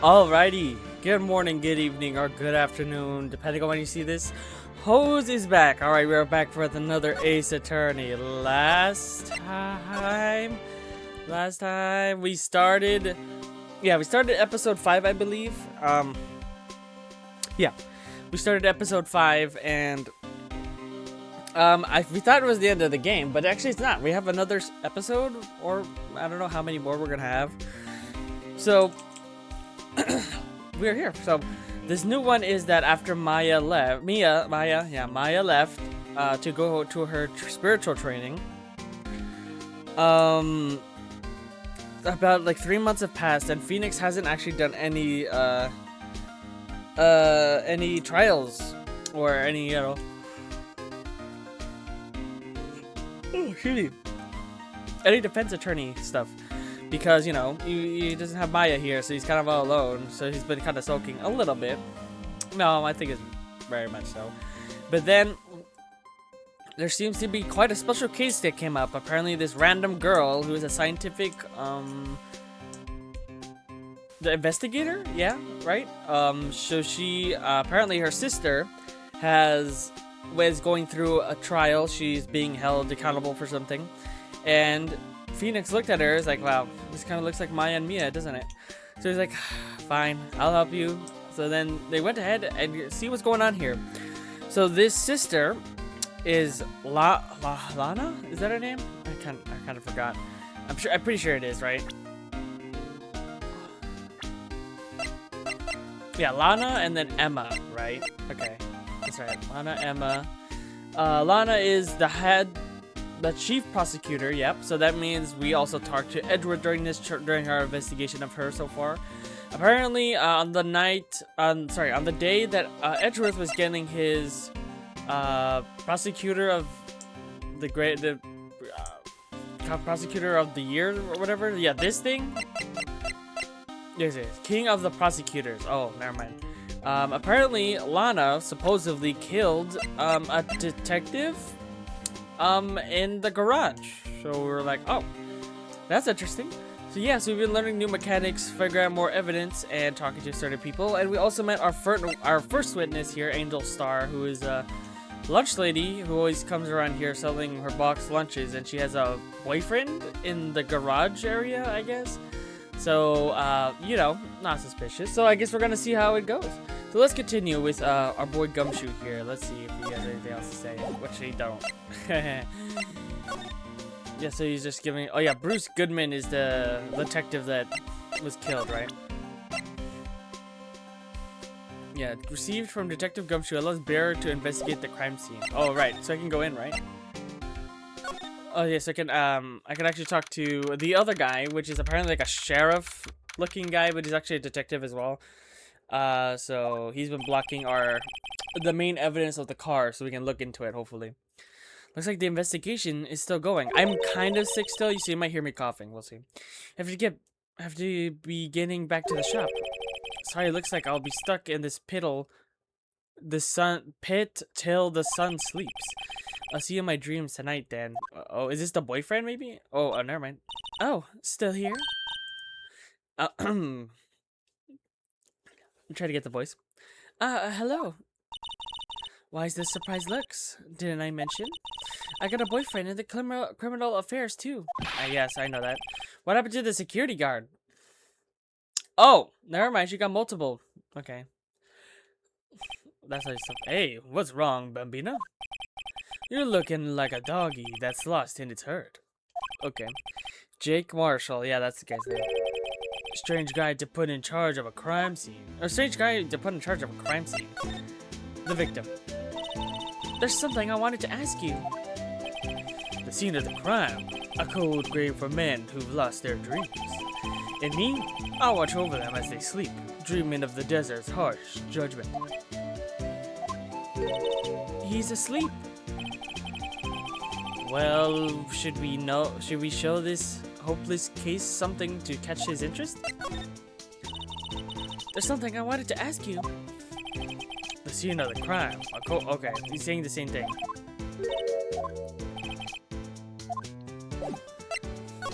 Alrighty, good morning, good evening, or good afternoon, depending on when you see this. Hose is back. Alright, we're back for another Ace Attorney. Last time we started episode 5, I believe. Yeah, we started episode 5, and we thought it was the end of the game, but actually it's not. We have another episode, or I don't know how many more we're gonna have. So we're here. So this new one is that after Maya left to go to her spiritual training. About like 3 months have passed, and Phoenix hasn't actually done any trials or any any defense attorney stuff. Because, he doesn't have Maya here, so he's kind of all alone. So he's been kind of sulking a little bit. No, I think it's very much so. But then, there seems to be quite a special case that came up. Apparently, this random girl who is a scientific, the investigator? Yeah, right? So she, apparently her sister was going through a trial. She's being held accountable for something. And Phoenix looked at her, is like, wow, this kind of looks like Maya and Mia, doesn't it? So he's like, fine, I'll help you. So then they went ahead and see what's going on here. So this sister is Lana? Is that her name? I kind of forgot. I'm pretty sure it is, right? Yeah, Lana and then Emma, right? Okay, that's right. Lana, Emma. Lana is the chief prosecutor. Yep. So that means we also talked to Edward during our investigation of her so far. Apparently, on the day that Edgeworth was getting his prosecutor of prosecutor of the year or whatever. Yeah, this thing. Yes, it is. King of the prosecutors. Oh, never mind. Apparently, Lana supposedly killed a detective in the garage. So we were like, oh, that's interesting. So yeah, so we've been learning new mechanics, figuring out more evidence, and talking to certain people. And we also met our first witness here, Angel Starr, who is a lunch lady who always comes around here selling her boxed lunches, and she has a boyfriend in the garage area, I guess. So, not suspicious. So I guess we're gonna see how it goes. So let's continue with our boy Gumshoe here. Let's see if he has anything else to say, which he don't. Yeah, so he's just giving. Oh yeah, Bruce Goodman is the detective that was killed, right? Yeah, received from Detective Gumshoe allows bearer to investigate the crime scene. Oh right, so I can go in, right? Oh yes, I can actually talk to the other guy, which is apparently like a sheriff-looking guy, but he's actually a detective as well. So he's been blocking the main evidence of the car, so we can look into it, hopefully. Looks like the investigation is still going. I'm kind of sick still, so you might hear me coughing. We'll see. Have to be getting back to the shop. Sorry, it looks like I'll be stuck in this pit till the sun sleeps. I'll see you in my dreams tonight, Dan. Oh, is this the boyfriend, maybe? Oh, never mind. Oh, still here? I'm trying to get the voice. Hello. Why is this surprised looks? Didn't I mention? I got a boyfriend in the criminal affairs, too. Yes, I know that. What happened to the security guard? Oh, never mind. She got multiple. Okay. That's how you stop. Hey, what's wrong, Bambina? You're looking like a doggy that's lost in its herd. Okay. Jake Marshall. Yeah, that's the guy's name. Strange guy to put in charge of a crime scene. Or strange guy to put in charge of a crime scene. The victim. There's something I wanted to ask you. The scene of the crime. A cold grave for men who've lost their dreams. And me? I'll watch over them as they sleep, dreaming of the desert's harsh judgment. He's asleep. Well, should we show this hopeless case something to catch his interest? There's something I wanted to ask you. The scene of the crime. Okay, he's saying the same thing.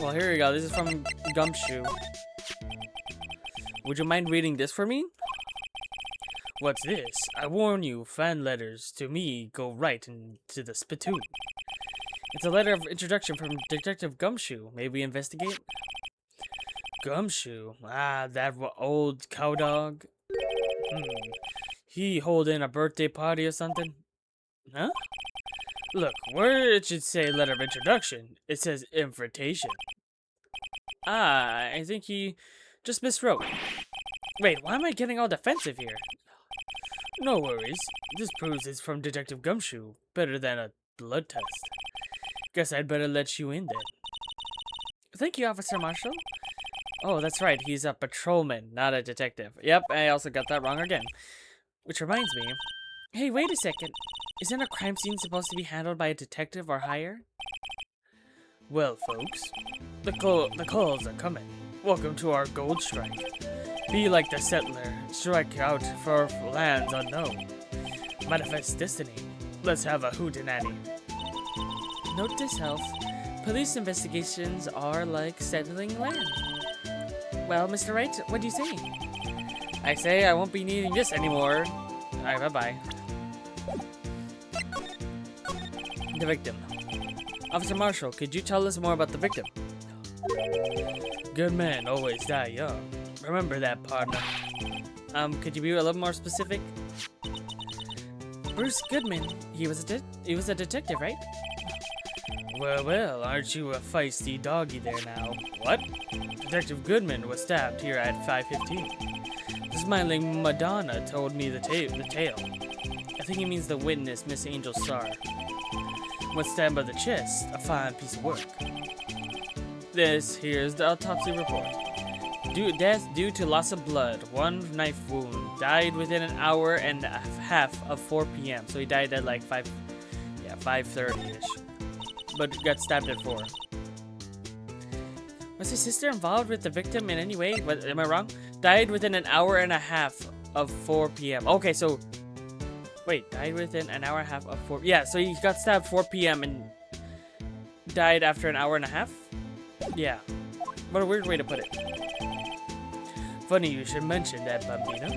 Well, here we go. This is from Gumshoe. Would you mind reading this for me? What's this? I warn you, fan letters to me go right into the spittoon. It's a letter of introduction from Detective Gumshoe. May we investigate? Gumshoe? Ah, that old cow dog. He holding a birthday party or something? Huh? Look, where it should say letter of introduction, it says invitation. Ah, I think he just miswrote. Wait, why am I getting all defensive here? No worries. This proves it's from Detective Gumshoe. Better than a blood test. Guess I'd better let you in then. Thank you, Officer Marshall. Oh, that's right. He's a patrolman, not a detective. Yep, I also got that wrong again. Which reminds me. Hey, wait a second. Isn't a crime scene supposed to be handled by a detective or higher? Well, folks, the calls are coming. Welcome to our gold strike. Be like the settler. Strike out for lands unknown. Manifest destiny. Let's have a hootenanny. Note to self. Police investigations are like settling land. Well, Mr. Wright, what do you say? I say I won't be needing this anymore. Alright, bye-bye. The victim. Officer Marshall, could you tell us more about the victim? Good men always die young. Remember that, partner. Could you be a little more specific? Bruce Goodman. He was a detective, right? Well, aren't you a feisty doggy there now? What? Detective Goodman was stabbed here at 5:15. The smiling Madonna told me the tale. I think he means the witness, Miss Angel Starr. Was stabbed by the chest, a fine piece of work. This here's the autopsy report. Death due to loss of blood, one knife wound. Died within an hour and a half of 4 p.m. So he died at like 5:30ish. But got stabbed at 4. Was his sister involved with the victim in any way? What, am I wrong? Died within an hour and a half of 4 p.m. Okay, so wait, died within an hour and a half of 4. Yeah, so he got stabbed 4 p.m. and died after an hour and a half? Yeah. What a weird way to put it. Funny you should mention that, Bambino.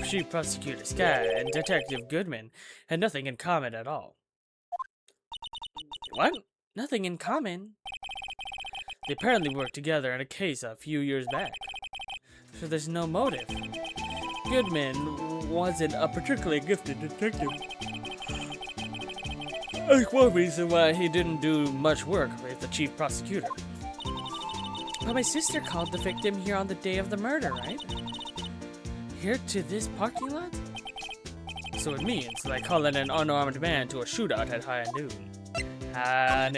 Chief Prosecutor Skye and Detective Goodman had nothing in common at all. What? Nothing in common? They apparently worked together in a case a few years back. So there's no motive. Goodman wasn't a particularly gifted detective. That's one reason why he didn't do much work with the chief prosecutor. But my sister called the victim here on the day of the murder, right? Here to this parking lot? So it means like calling an unarmed man to a shootout at high noon. I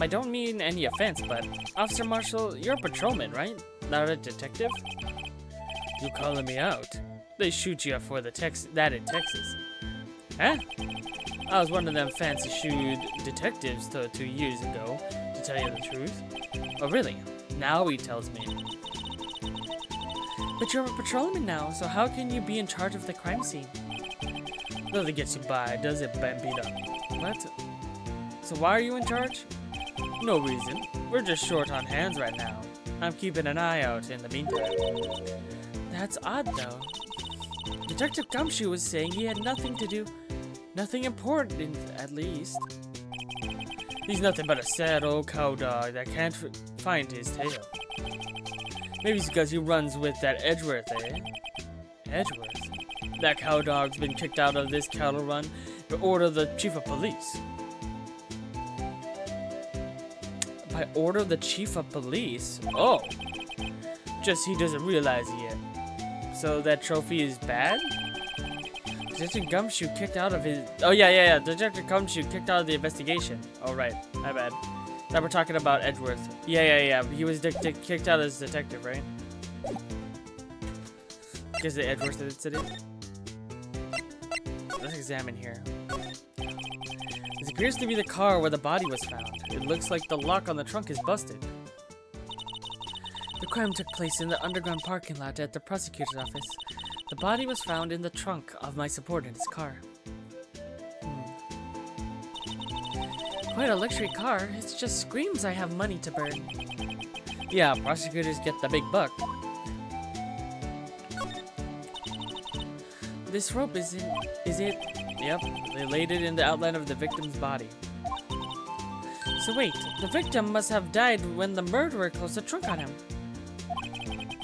don't mean any offense, but Officer Marshall, you're a patrolman, right? Not a detective? You calling me out? They shoot you for that in Texas. Huh? I was one of them fancy shoot detectives 2 years ago, to tell you the truth. Oh really? Now he tells me. But you're a patrolman now, so how can you be in charge of the crime scene? Nothing gets you by, does it, Bambino? What? So why are you in charge? No reason. We're just short on hands right now. I'm keeping an eye out in the meantime. That's odd, though. Detective Gumshoe was saying he had nothing to do. Nothing important, at least. He's nothing but a sad old cow dog that can't find his tail. Maybe it's because he runs with that Edgeworth, eh? Edgeworth? That cow dog's been kicked out of this cattle run by order of the chief of police. By order of the chief of police? Oh. Just he doesn't realize it yet. So that trophy is bad? Detective Gumshoe kicked out of his... Oh, yeah. Detective Gumshoe kicked out of the investigation. Oh, right. My bad. Now we're talking about Edgeworth. Yeah. He was kicked out as detective, right? Because the Edgeworth incident. Let's examine here. This appears to be the car where the body was found. It looks like the lock on the trunk is busted. The crime took place in the underground parking lot at the prosecutor's office. The body was found in the trunk of my subordinate's car. Quite a luxury car. It just screams I have money to burn. Yeah, prosecutors get the big buck. This rope is it? Yep, they laid it in the outline of the victim's body. So wait, the victim must have died when the murderer closed the trunk on him.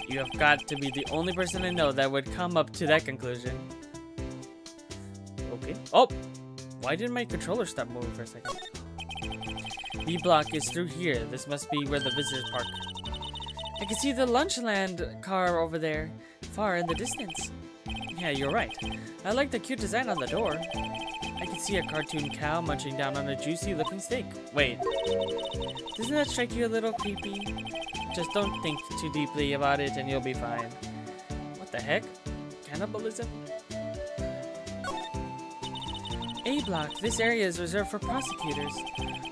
You have got to be the only person I know that would come up to that conclusion. Okay. Oh! Why did my controller stop moving for a second? B block is through here. This must be where the visitors park. I can see the Lunchland car over there, far in the distance. Yeah, you're right. I like the cute design on the door. I can see a cartoon cow munching down on a juicy looking steak. Wait, doesn't that strike you a little creepy? Just don't think too deeply about it and you'll be fine. What the heck? Cannibalism? A block, this area is reserved for prosecutors.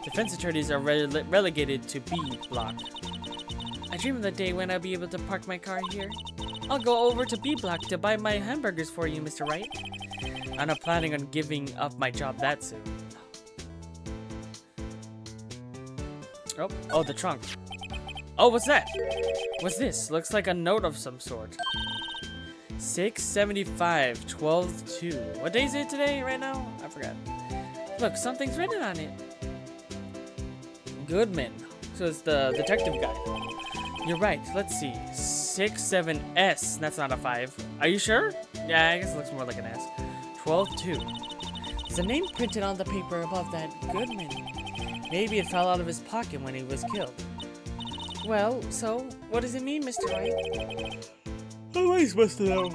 Defense attorneys are relegated to B block. I dream of the day when I'll be able to park my car here. I'll go over to B block to buy my hamburgers for you, Mr. Wright. I'm not planning on giving up my job that soon. Oh, the trunk. Oh, what's that? What's this? Looks like a note of some sort. 675 12/2. What day is it today right now? I forgot. Look, something's written on it. Goodman. So it's the detective guy. You're right. Let's see. 67S. That's not a 5. Are you sure? Yeah, I guess it looks more like an S. 12/2. There's a name printed on the paper above that. Goodman. Maybe it fell out of his pocket when he was killed. Well, so what does it mean, Mr. Wright? How am I supposed to know?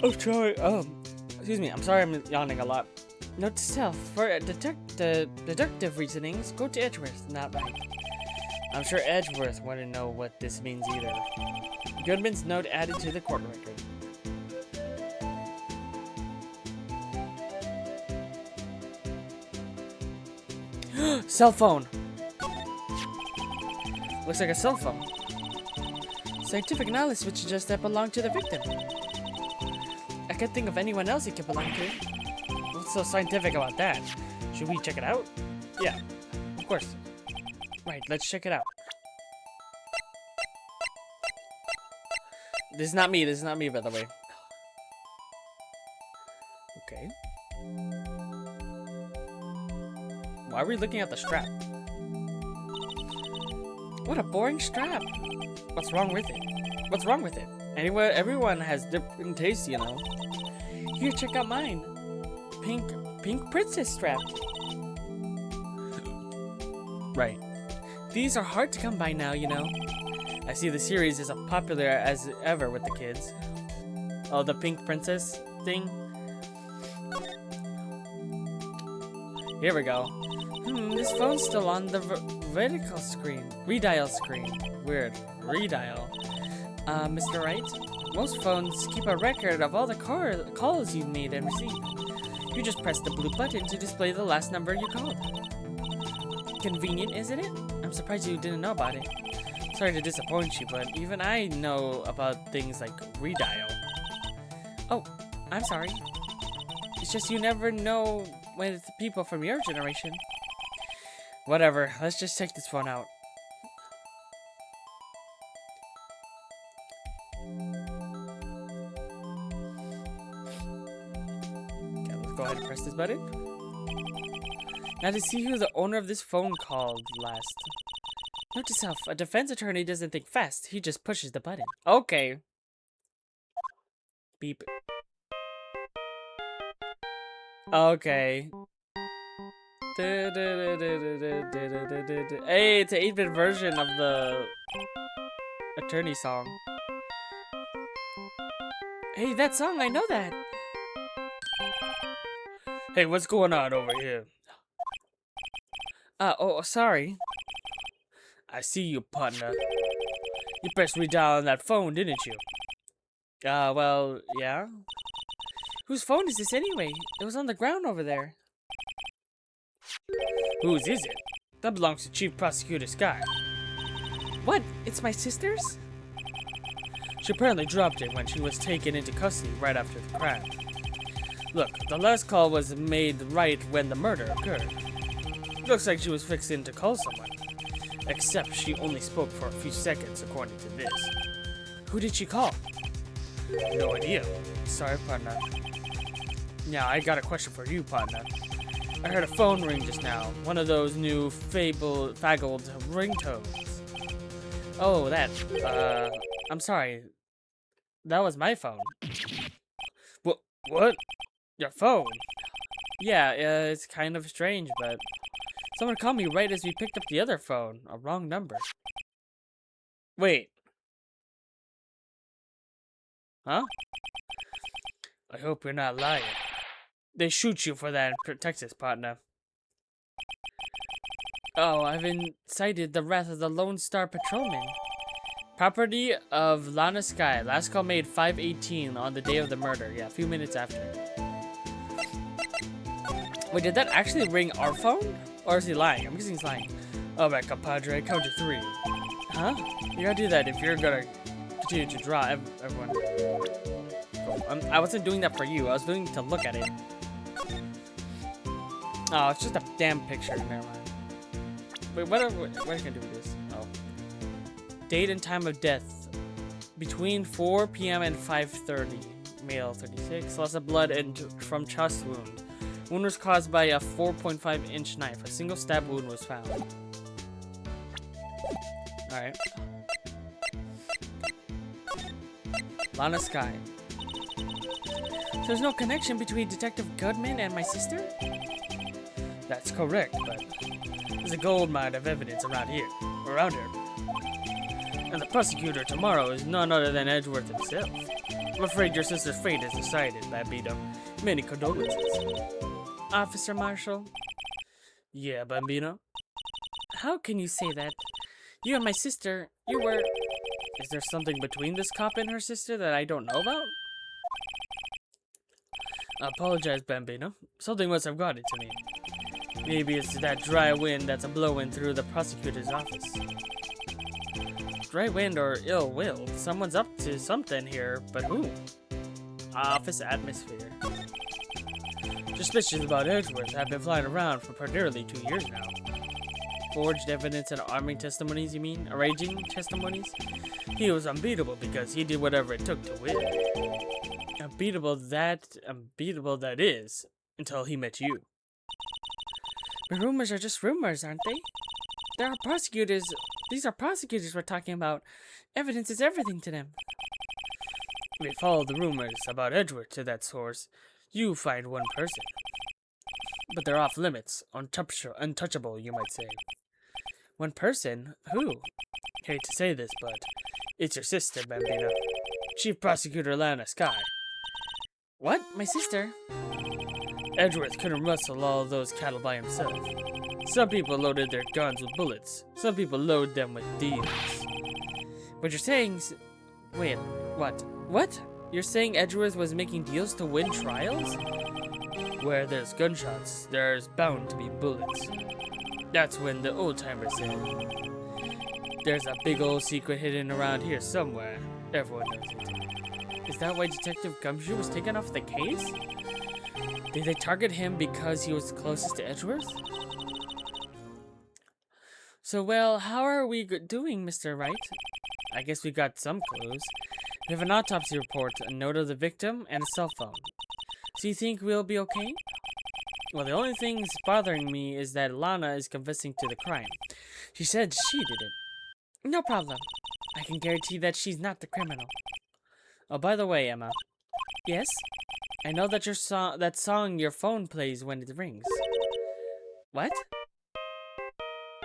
I'm sorry. Excuse me. I'm sorry. I'm yawning a lot. Note to self: for deductive reasonings, go to Edgeworth, not Wright. I'm sure Edgeworth wouldn't know what this means either. Goodman's note added to the court record. Cell phone. Looks like a cell phone. Scientific knowledge would suggest that belonged to the victim. I can't think of anyone else it could belong to. What's so scientific about that? Should we check it out? Yeah, of course. Right, let's check it out. This is not me, by the way. Okay. Why are we looking at the strap? What a boring strap. What's wrong with it? What's wrong with it? Anyway, everyone has different tastes, you know. Here, check out mine. Pink princess strap. Right. These are hard to come by now, you know. I see the series is as popular as ever with the kids. Oh, the pink princess thing. Here we go. This phone's still on the vertical screen. Redial screen. Weird. Redial. Mr. Wright? Most phones keep a record of all the calls you've made and received. You just press the blue button to display the last number you called. Convenient, isn't it? I'm surprised you didn't know about it. Sorry to disappoint you, but even I know about things like redial. Oh, I'm sorry. It's just you never know when it's people from your generation. Whatever, let's just check this phone out. Okay, let's go ahead and press this button. Now to see who the owner of this phone called last. Note to self, a defense attorney doesn't think fast, he just pushes the button. Okay. Beep. Okay. Hey, it's an 8-bit version of the attorney song. Hey, that song, I know that. Hey, what's going on over here? Oh, sorry. I see you, partner. You pressed redial on that phone, didn't you? Well, yeah. Whose phone is this anyway? It was on the ground over there. Whose is it? That belongs to Chief Prosecutor Skye. What? It's my sister's? She apparently dropped it when she was taken into custody right after the crime. Look, the last call was made right when the murder occurred. Looks like she was fixing to call someone. Except she only spoke for a few seconds according to this. Who did she call? No idea. Sorry, partner. Now, I got a question for you, partner. I heard a phone ring just now. One of those new faggled ringtones. Oh, that. I'm sorry. That was my phone. What? Your phone? Yeah, it's kind of strange, but someone called me right as we picked up the other phone. A wrong number. Wait. Huh? I hope you're not lying. They shoot you for that in Texas, partner. Oh, I've incited the wrath of the Lone Star Patrolman. Property of Lana Skye. Last call made 5:18 on the day of the murder. Yeah, a few minutes after. Wait, did that actually ring our phone? Or is he lying? I'm guessing he's lying. Alright, compadre, count to 3. Huh? You gotta do that if you're gonna continue to draw everyone. Cool. I wasn't doing that for you. I was doing it to look at it. Oh, it's just a damn picture. Never mind. Wait, what can I do with this? Oh. Date and time of death. Between 4 p.m. and 5:30. Male, 36. Loss of blood and from chest wound. Wound was caused by a 4.5-inch knife. A single stab wound was found. Alright. Lana Skye. There's no connection between Detective Goodman and my sister? That's correct, but there's a gold mine of evidence around here. And the prosecutor tomorrow is none other than Edgeworth himself. I'm afraid your sister's fate is decided, Bambino. Many condolences. Officer Marshall? Yeah, Bambino? How can you say that? You and my sister, you were... Is there something between this cop and her sister that I don't know about? I apologize, Bambino. Something must have gotten to me. Maybe it's that dry wind that's a-blowing through the prosecutor's office. Dry wind or ill will. Someone's up to something here, but who? Office atmosphere. Suspicions about Edgeworth have been flying around for nearly 2 years now. Forged evidence and arming testimonies, you mean? Arranging testimonies? He was unbeatable because he did whatever it took to win. Unbeatable that is, until he met you. But rumors are just rumors, aren't they? There are prosecutors. These are prosecutors we're talking about. Evidence is everything to them. We follow the rumors about Edgeworth to that source. You find one person. But they're off limits. Untouchable, you might say. One person? Who? Hate to say this, but it's your sister, Bambino. Chief Prosecutor Lana Skye. What? My sister? Edgeworth couldn't rustle all those cattle by himself. Some people loaded their guns with bullets. Some people load them with deals. But you're saying... Wait, what? What? You're saying Edgeworth was making deals to win trials? Where there's gunshots, there's bound to be bullets. That's when the old-timers say, there's a big old secret hidden around here somewhere. Everyone knows it. Is that why Detective Gumshoe was taken off the case? Did they target him because he was closest to Edgeworth? So, well, how are we doing, Mr. Wright? I guess we got some clues. We have an autopsy report, a note of the victim, and a cell phone. So you think we'll be okay? Well, the only thing that's bothering me is that Lana is confessing to the crime. She said she did it. No problem. I can guarantee that she's not the criminal. Oh, by the way, Emma. Yes? I know that that song your phone plays when it rings. What?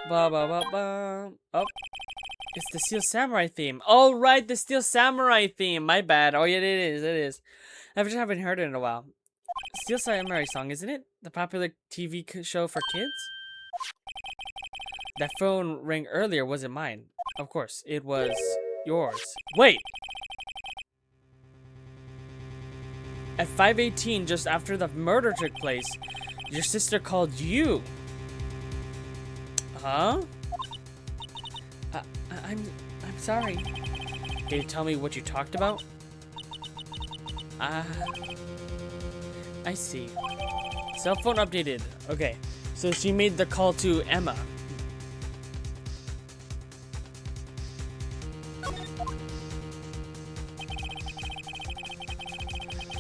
Ba ba ba ba. Oh. It's the Steel Samurai theme. Oh, right, the Steel Samurai theme. My bad. Oh, yeah, it is. I just haven't heard it in a while. Steel Samurai song, isn't it? The popular TV show for kids? That phone rang earlier wasn't mine. Of course, it was yours. Wait! At 5:18, just after the murder took place, your sister called you. Huh? I'm sorry. Can you tell me what you talked about? I see. Cell phone updated. Okay. So she made the call to Emma.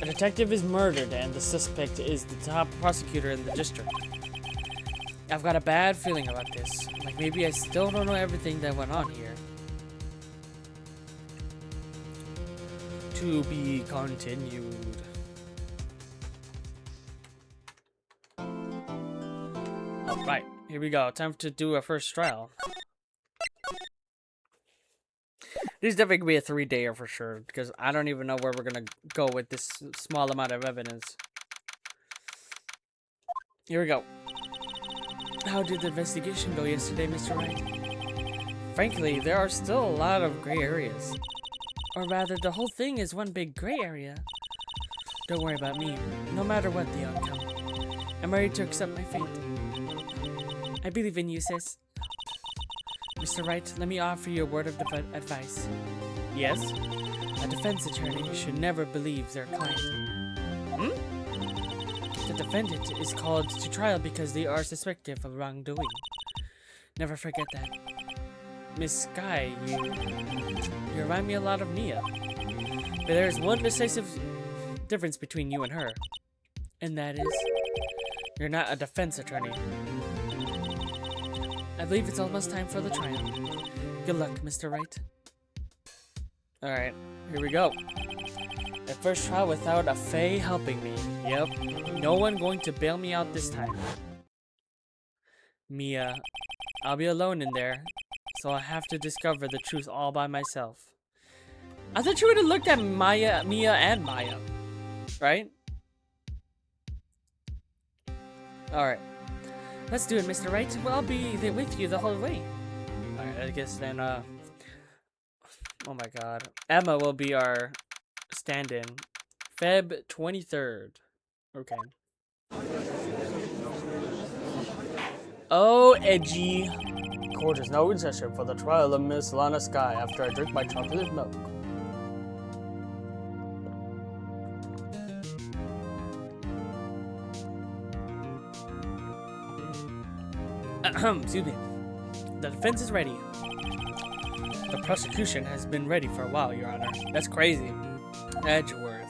A detective is murdered and the suspect is the top prosecutor in the district. I've got a bad feeling about this. Like maybe I still don't know everything that went on here. To be continued. Alright, here we go. Time to do our first trial. This is definitely going to be a 3-dayer for sure, because I don't even know where we're going to go with this small amount of evidence. Here we go. How did the investigation go yesterday, Mr. Wright? Frankly, there are still a lot of gray areas. Or rather, the whole thing is one big gray area. Don't worry about me, no matter what the outcome. I'm ready to accept my fate. I believe in you, sis. Mr. Wright, let me offer you a word of advice. Yes? A defense attorney should never believe their client. The defendant is called to trial because they are suspected of wrongdoing. Never forget that. Miss Skye, you remind me a lot of Mia. But there's one decisive difference between you and her. And that is, you're not a defense attorney. I believe it's almost time for the trial. Good luck, Mr. Wright. Alright, here we go. The first trial without a Fae helping me. Yep, no one going to bail me out this time. Mia, I'll be alone in there, so I have to discover the truth all by myself. I thought you would have looked at Mia and Maya, right? Alright. Let's do it, Mr. Wright. Well, I'll be there with you the whole way. Alright, I guess then, oh my god. Emma will be our stand-in. Feb 23rd. Okay. Oh, edgy. Court is now in session for the trial of Miss Lana Skye after I drink my chocolate milk. Excuse me. The defense is ready. The prosecution has been ready for a while, Your Honor. That's crazy. Edgeworth.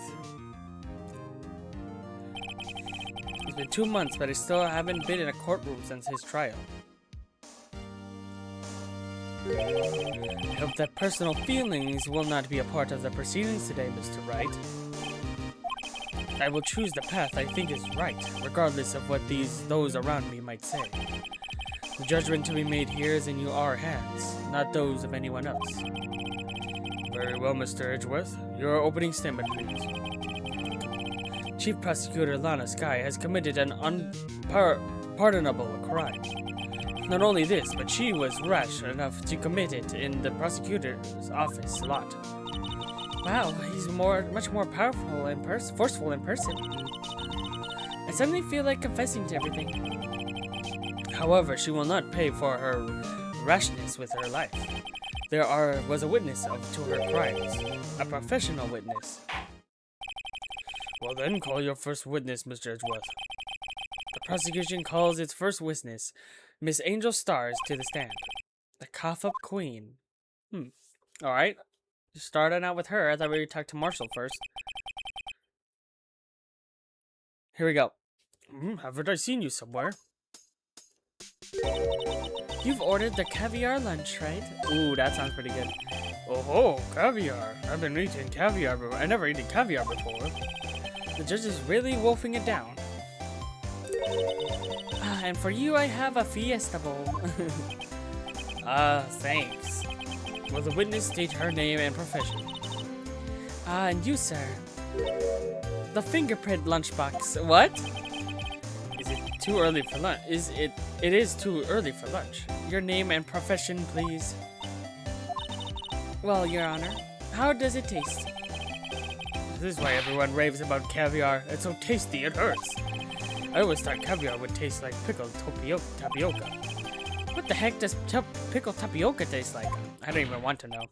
It's been 2 months, but I still haven't been in a courtroom since his trial. I hope that personal feelings will not be a part of the proceedings today, Mr. Wright. I will choose the path I think is right, regardless of what those around me might say. The judgment to be made here is in our hands, not those of anyone else. Very well, Mr. Edgeworth. Your opening statement, please. Chief Prosecutor Lana Skye has committed an unpardonable crime. Not only this, but she was rash enough to commit it in the prosecutor's office lot. Wow, he's much more powerful and forceful in person. I suddenly feel like confessing to everything. However, she will not pay for her rashness with her life. There was a witness to her crimes, a professional witness. Well then, call your first witness, Mr. Edgeworth. The prosecution calls its first witness, Miss Angel Starr, to the stand. The cough-up queen. Alright. Starting out with her. I thought we would talk to Marshall first. Here we go. Haven't I seen you somewhere? You've ordered the caviar lunch, right? Ooh, that sounds pretty good. Oh, caviar. I've been eating caviar before. I never eaten caviar before. The judge is really wolfing it down. And for you, I have a fiesta bowl. Thanks. Will the witness state her name and profession? And you, sir. The fingerprint lunchbox. What? Is it too early for lunch? It is too early for lunch. Your name and profession, please. Well, Your Honor, how does it taste? This is why everyone raves about caviar. It's so tasty, it hurts. I always thought caviar would taste like pickled tapioca. What the heck does pickled tapioca taste like? I don't even want to know.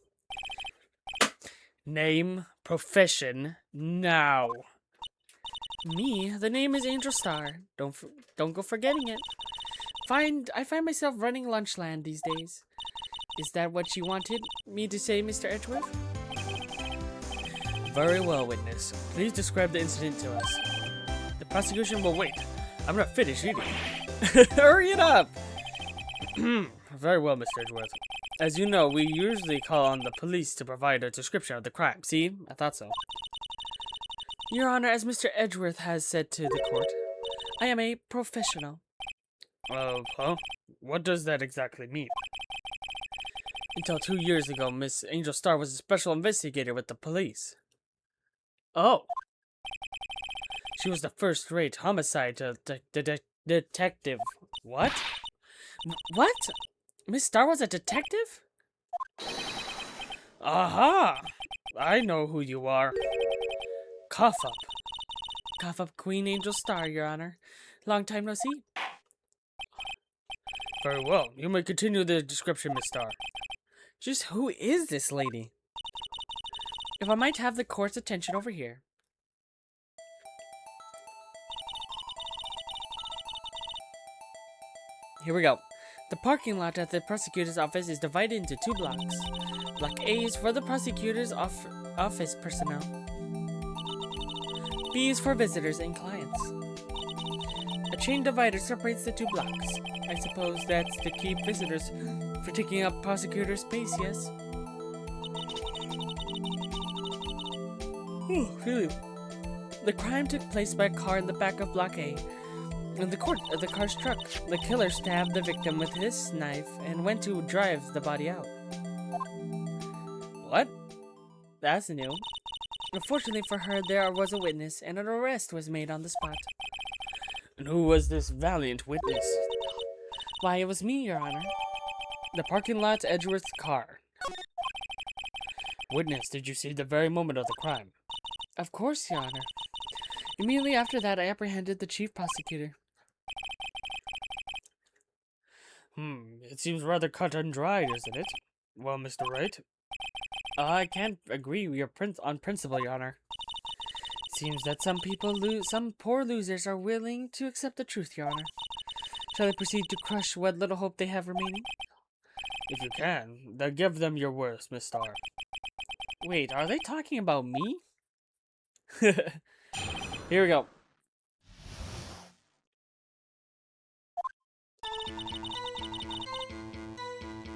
Name, profession, now. Me, the name is Angel Starr. Don't go forgetting it. I find myself running Lunchland these days. Is that what you wanted me to say, Mr. Edgeworth? Very well, witness. Please describe the incident to us. The prosecution will wait. I'm not finished eating. Hurry it up! Very well, Mr. Edgeworth. As you know, we usually call on the police to provide a description of the crime. See? I thought so. Your Honor, as Mr. Edgeworth has said to the court, I am a professional. Huh? What does that exactly mean? Until 2 years ago, Miss Angel Starr was a special investigator with the police. Oh. She was the first-rate homicide detective. What? What? Miss Starr was a detective? Aha! I know who you are. Cough up. Cough up, Queen Angel Starr, Your Honor. Long time no see. Very well. You may continue the description, Miss Starr. Just who is this lady? If I might have the court's attention over here. Here we go. The parking lot at the prosecutor's office is divided into 2 blocks. Block A is for the prosecutor's office personnel. B is for visitors and clients. A chain divider separates the 2 blocks. I suppose that's to keep visitors from taking up prosecutor space, yes? Phew. The crime took place by a car in the back of Block A. In the car struck. The killer stabbed the victim with his knife and went to drive the body out. What? That's new. Unfortunately for her, there was a witness, and an arrest was made on the spot. And who was this valiant witness? Why, it was me, Your Honor. The parking lot's Edgeworth's car. Witness, did you see the very moment of the crime? Of course, Your Honor. Immediately after that, I apprehended the chief prosecutor. It seems rather cut and dried, isn't it? Well, Mr. Wright? I can't agree on principle, Your Honor. It seems that some poor losers are willing to accept the truth, Your Honor. Shall I proceed to crush what little hope they have remaining? If you can, then give them your worst, Miss Starr. Wait, are they talking about me? Here we go.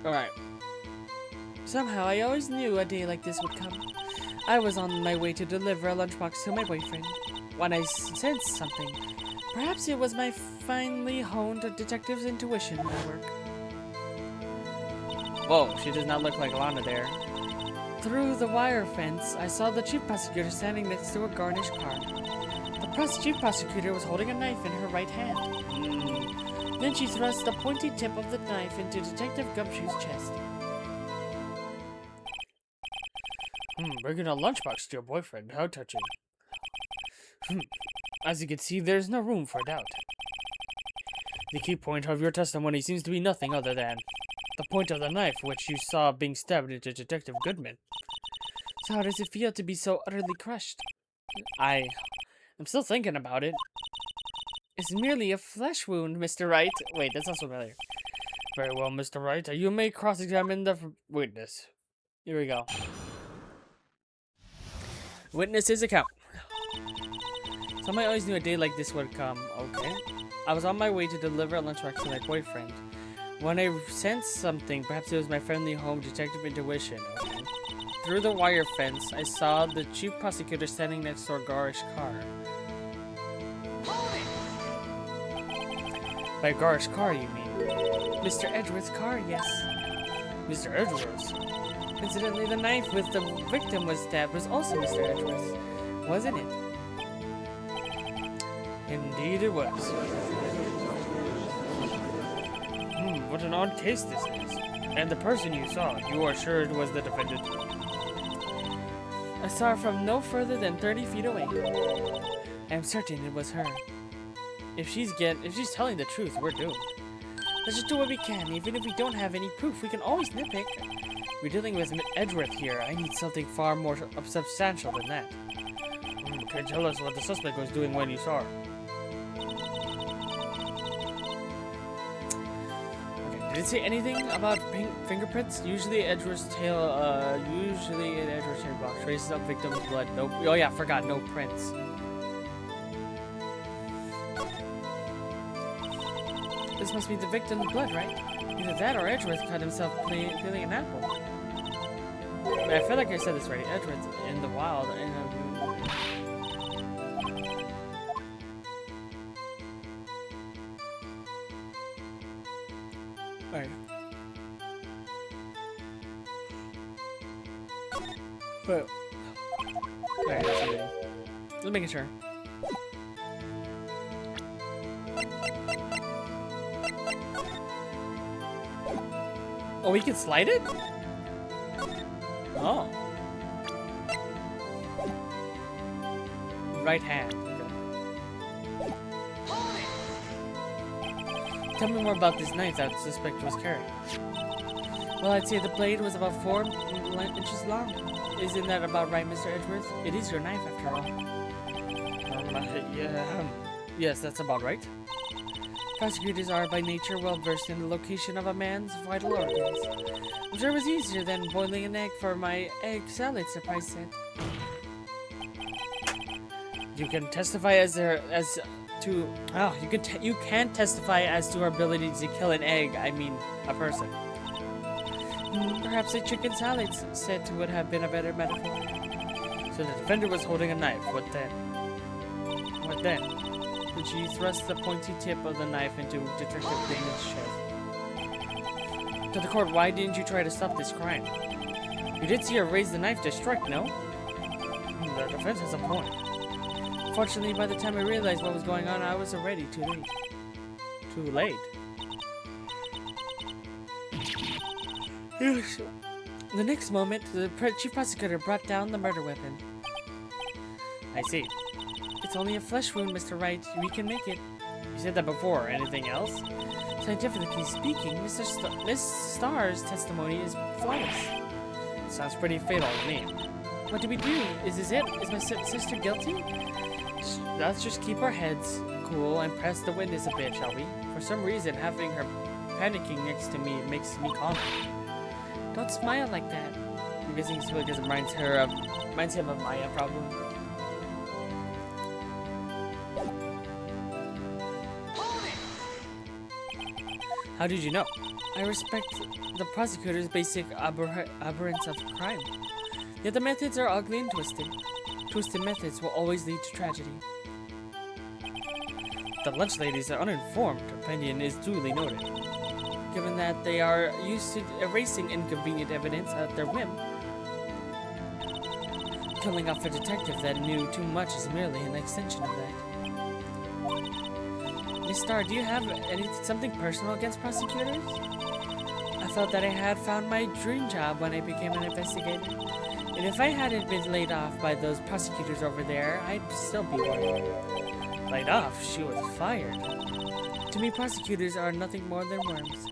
Alright. Somehow, I always knew a day like this would come. I was on my way to deliver a lunchbox to my boyfriend when I sensed something. Perhaps it was my finely honed detective's intuition at work. Whoa, she does not look like Lana there. Through the wire fence, I saw the chief prosecutor standing next to a garnished car. The chief prosecutor was holding a knife in her right hand. Then she thrust the pointy tip of the knife into Detective Gumshoe's chest. Bringing a lunchbox to your boyfriend. How touching. As you can see, there's no room for doubt. The key point of your testimony seems to be nothing other than the point of the knife which you saw being stabbed into Detective Goodman. So how does it feel to be so utterly crushed? I'm still thinking about it. It's merely a flesh wound, Mr. Wright. Wait, that sounds familiar. Very well, Mr. Wright. You may cross-examine the witness. Here we go. Witness's account. Somehow I always knew a day like this would come. Okay. I was on my way to deliver a lunchbox to my boyfriend. When I sensed something, perhaps it was my friendly home detective intuition. Okay. Through the wire fence, I saw the chief prosecutor standing next to a garish car. By garish car, you mean? Mr. Edgeworth's car, yes. Mr. Edgeworth's? Incidentally, the knife with the victim was stabbed was also Mr. Edgeworth's, wasn't it? Indeed it was. What an odd case this is. And the person you saw, you are sure it was the defendant? I saw her from no further than 30 feet away. I am certain it was her. If she's telling the truth, we're doomed. Let's just do what we can. Even if we don't have any proof, we can always nitpick. We're dealing with Edgeworth here. I need something far more substantial than that. Can you tell us what the suspect was doing when you saw her? Okay, Did it say anything about pink fingerprints? Usually Edward's tail box traces up victim's blood. No, oh yeah, I forgot, no prints. This must be the victim's blood, right? Either that or Edgeworth cut himself peeling an apple. I feel like I said this right. Edgeworth in the wild. Alright. But. Alright, that's okay. Just making sure. Oh, we can slide it? Oh. Right hand. Okay. Tell me more about this knife that the suspect was carrying. Well, I'd say the blade was about 4 inches long. Isn't that about right, Mr. Edgeworth? It is your knife, after all. Yes, that's about right. Prosecutors are by nature well versed in the location of a man's vital organs. I'm sure it was easier than boiling an egg for my egg salad, surprise said. You can testify you can testify as to her ability to kill an egg, I mean a person. Perhaps a chicken salad set would have been a better metaphor. So the defender was holding a knife. What then? What then? Did she thrust the pointy tip of the knife into Detective Damon's chest? To the court, why didn't you try to stop this crime? You did see her raise the knife to strike, no? The defense has a point. Fortunately, by the time I realized what was going on, I was already too late. Too late? The next moment, the chief prosecutor brought down the murder weapon. I see. It's only a flesh wound, Mr. Wright. We can make it. You said that before. Anything else? Scientifically speaking, Miss Starr's testimony is flawless. Sounds pretty fatal to me. What do we do? Is this it? Is my sister guilty? Let's just keep our heads cool and press the witness a bit, shall we? For some reason, having her panicking next to me makes me calmer. Don't smile like that. I'm guessing it's because it reminds him of Maya, probably. How did you know? I respect the prosecutor's basic abhorrence of crime. Yet the methods are ugly and twisted. Twisted methods will always lead to tragedy. The lunch lady's uninformed opinion is duly noted. Given that they are used to erasing inconvenient evidence at their whim. Killing off a detective that knew too much is merely an extension of that. Miss Starr, do you have something personal against prosecutors? I felt that I had found my dream job when I became an investigator. And if I hadn't been laid off by those prosecutors over there, I'd still be one. Laid off? She was fired. To me, prosecutors are nothing more than worms.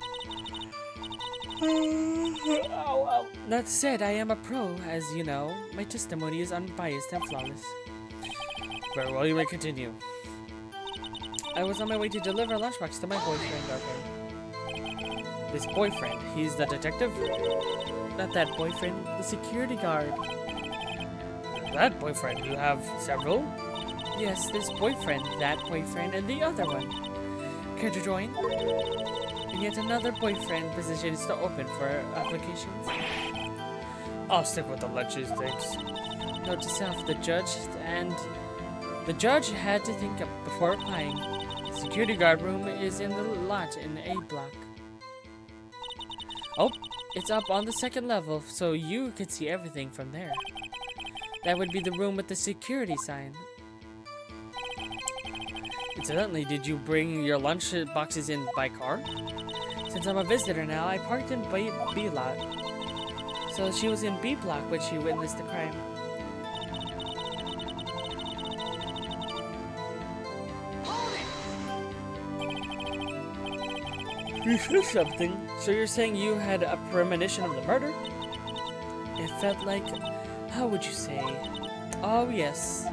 That said, I am a pro, as you know. My testimony is unbiased and flawless. Very well, you may continue. I was on my way to deliver a lunchbox to my boyfriend, okay. This boyfriend, he's the detective? Not that boyfriend, the security guard. That boyfriend? You have several? Yes, this boyfriend, that boyfriend, and the other one. Care to join? And yet another boyfriend position is still open for applications. I'll stick with the lunches, thanks. Note to self, the judge had to think before applying. The security guard room is in the lot in A block. Oh, it's up on the second level, so you could see everything from there. That would be the room with the security sign. Incidentally, did you bring your lunch boxes in by car? Since I'm a visitor now, I parked in B lot. So she was in B block when she witnessed the crime. You said something. So you're saying you had a premonition of the murder? It felt like, how would you say? Oh yes.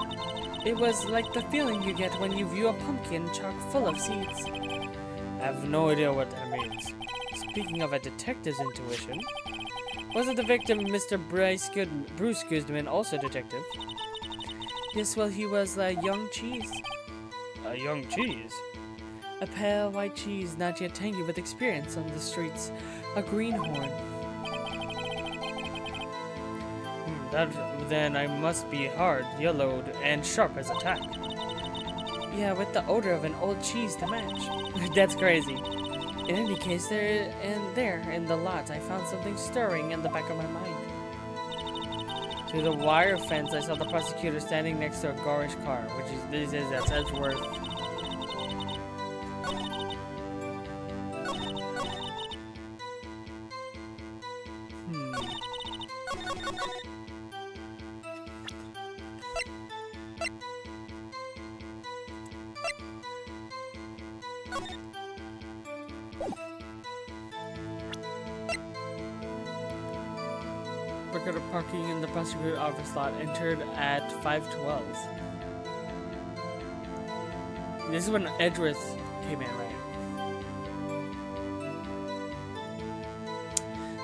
It was like the feeling you get when you view a pumpkin chock full of seeds. I have no idea what that means. Speaking of a detective's intuition, wasn't the victim Mr. Bruce Goodman also a detective? Yes, well, he was a young cheese. A young cheese? A pale white cheese, not yet tangy with experience on the streets. A greenhorn. Then I must be hard, yellowed, and sharp as a tack. Yeah, with the odor of an old cheese to match. That's crazy. In any case, there in the lot, I found something stirring in the back of my mind. Through the wire fence, I saw the prosecutor standing next to a garish car, which is that's Edgeworth. Record of parking in the prosecutor's office lot entered at 5:12. This is when Edgeworth came in, right?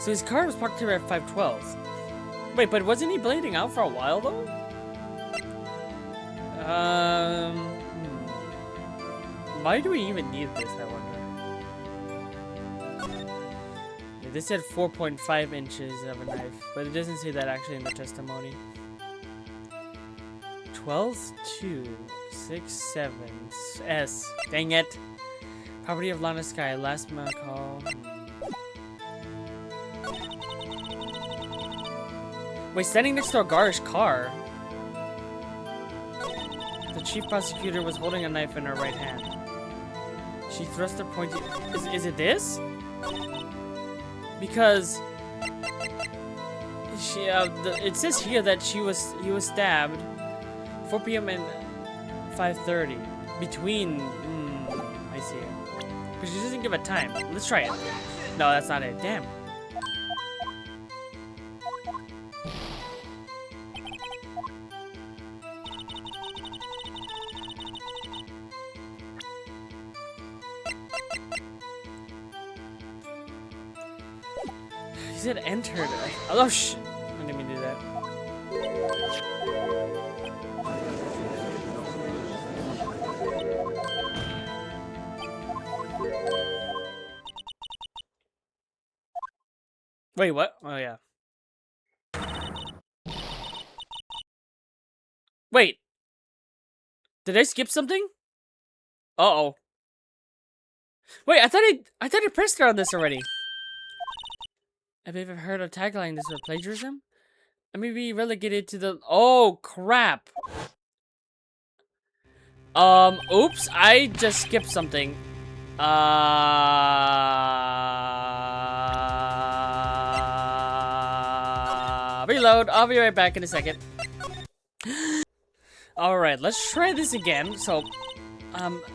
So his car was parked here at 5:12. Wait, but wasn't he bleeding out for a while though? Why do we even need this, I wonder? This said 4.5 inches of a knife, but it doesn't say that actually in the testimony. 12-2-6-7 S. Dang it. Property of Lana Skye. Last call. Wait, standing next to a garish car. The chief prosecutor was holding a knife in her right hand. She thrust her pointy. Is it this? Because she, it says here that he was stabbed 4 p.m. and 5:30 between. I see. But she doesn't give a time. Let's try it. No, that's not it. Damn. He said entered. Oh, shh. I didn't mean to do that. Wait, what? Oh, yeah. Wait. Did I skip something? Uh-oh. Wait, I thought I pressed her on this already. Have you ever heard of tagline this with plagiarism? I may be relegated to the... Oh, crap. Oops. I just skipped something. Reload. I'll be right back in a second. Alright, let's try this again. So,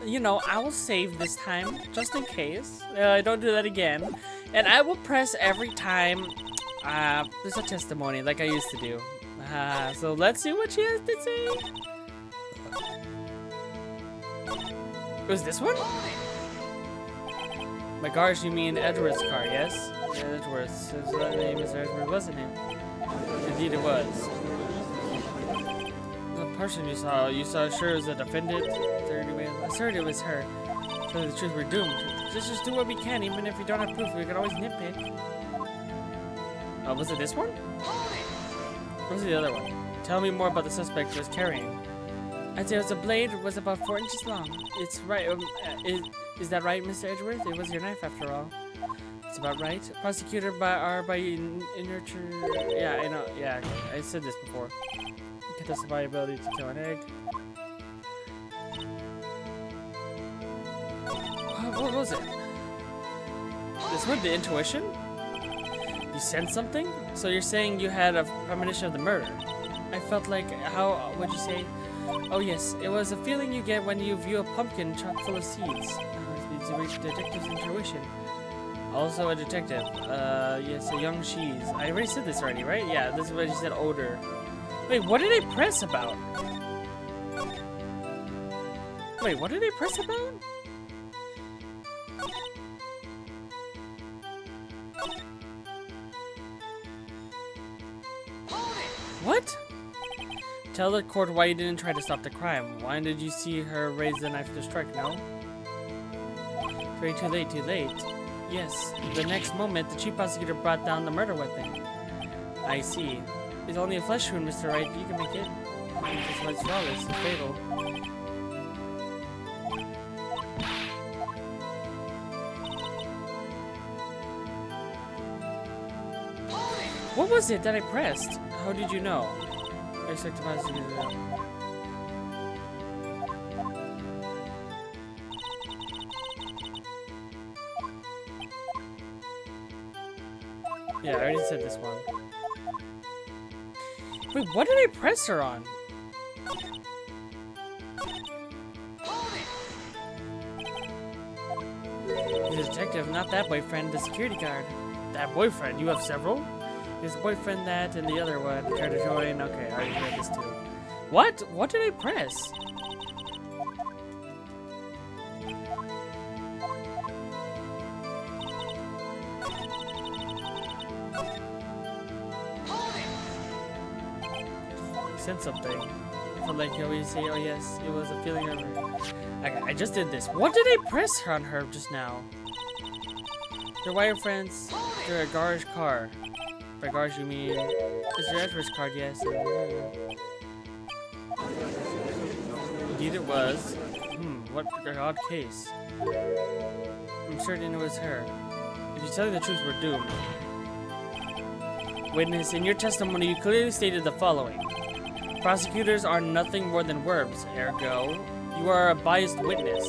you know, I will save this time, just in case. I don't do that again. And I will press every time there's a testimony, like I used to do. So let's see what she has to say. Was this one? My gosh, you mean Edgeworth's car, yes? Yeah, Edgeworth's. His name is Edgeworth, wasn't it? Indeed it was. The person you saw sure was a defendant? I asserted it was her. To tell you the truth, we're doomed. Just do what we can, even if we don't have proof, we can always nitpick. Was it this one? What was the other one? Tell me more about the suspect was carrying. I'd say it was a blade, it was about 4 inches long. It's right, is that right, Mr. Edgeworth? It was your knife after all. It's about right. Prosecutor by nurture. Yeah, I know, yeah, I said this before. Can testify ability to kill an egg. What was it? This one, the intuition? You sensed something? So you're saying you had a premonition of the murder? I felt like, how would you say? Oh yes, it was a feeling you get when you view a pumpkin chock full of seeds. It's a detective's intuition. Also a detective. Yes, a young cheese. I already said this already, right? Yeah, this is what you said, odor. Wait, what did I press about? Wait, what did I press about? Tell the court why you didn't try to stop the crime. Why did you see her raise the knife to strike, no? Sorry, too late, too late. Yes, the next moment, the chief prosecutor brought down the murder weapon. I see. It's only a flesh wound, Mr. Wright. You can make it. This one's flawless. It's fatal. What was it that I pressed? How did you know? I expect the prosecutor to know. Yeah, I already said this one. Wait, what did I press her on? He's a detective, not that boyfriend, the security guard. That boyfriend? You have several? His boyfriend, that, and the other one. Care to join? Okay, I already heard this too. What? What did I press? Said something. I felt like you always say, oh yes, it was a feeling of her. I just did this. What did I press her on her just now? They're wire friends. They're a garage car. By garage you mean... Is your address card? Yes. Indeed it was. What an odd case. I'm certain it was her. If you tell me the truth, we're doomed. Witness, in your testimony you clearly stated the following. Prosecutors are nothing more than worms, ergo, you are a biased witness.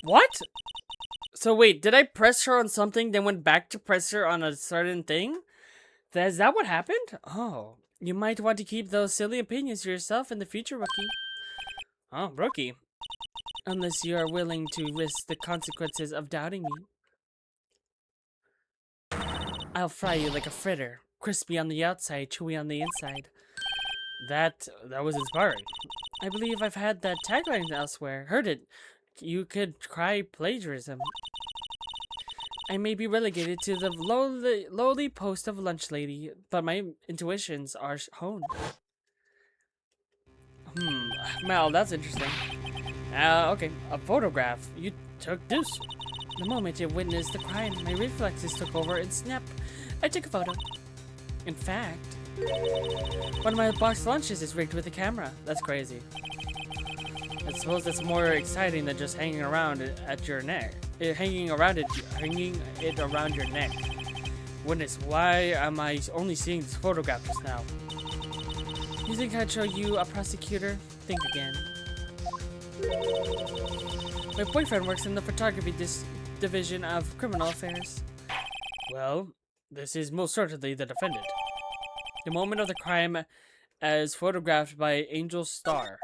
What? So wait, did I press her on something, then went back to press her on a certain thing? Is that what happened? Oh, you might want to keep those silly opinions to yourself in the future, rookie. Oh, rookie. Unless you are willing to risk the consequences of doubting me. I'll fry you like a fritter. Crispy on the outside, chewy on the inside. That was inspiring. I believe I've had that tagline elsewhere. Heard it. You could cry plagiarism. I may be relegated to the lowly post of lunch lady, but my intuitions are honed. Well, that's interesting. Okay, a photograph. You took this. The moment you witnessed the crime, my reflexes took over and snap. I took a photo. In fact, one of my boxed lunches is rigged with a camera. That's crazy. I suppose that's more exciting than just hanging around at your neck. Hanging it around your neck. Goodness, why am I only seeing this photograph just now? You think I'd show you a prosecutor? Think again. My boyfriend works in the photography division of criminal affairs. Well, this is most certainly the defendant. The moment of the crime as photographed by Angel Starr.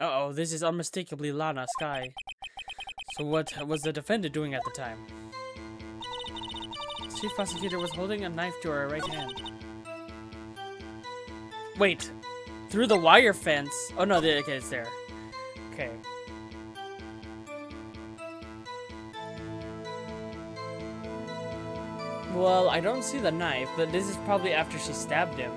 Uh-oh, this is unmistakably Lana, Skye. So what was the defendant doing at the time? The chief prosecutor was holding a knife to her right hand. Wait, through the wire fence? Oh no, okay, it's there. Okay. Well, I don't see the knife, but this is probably after she stabbed him.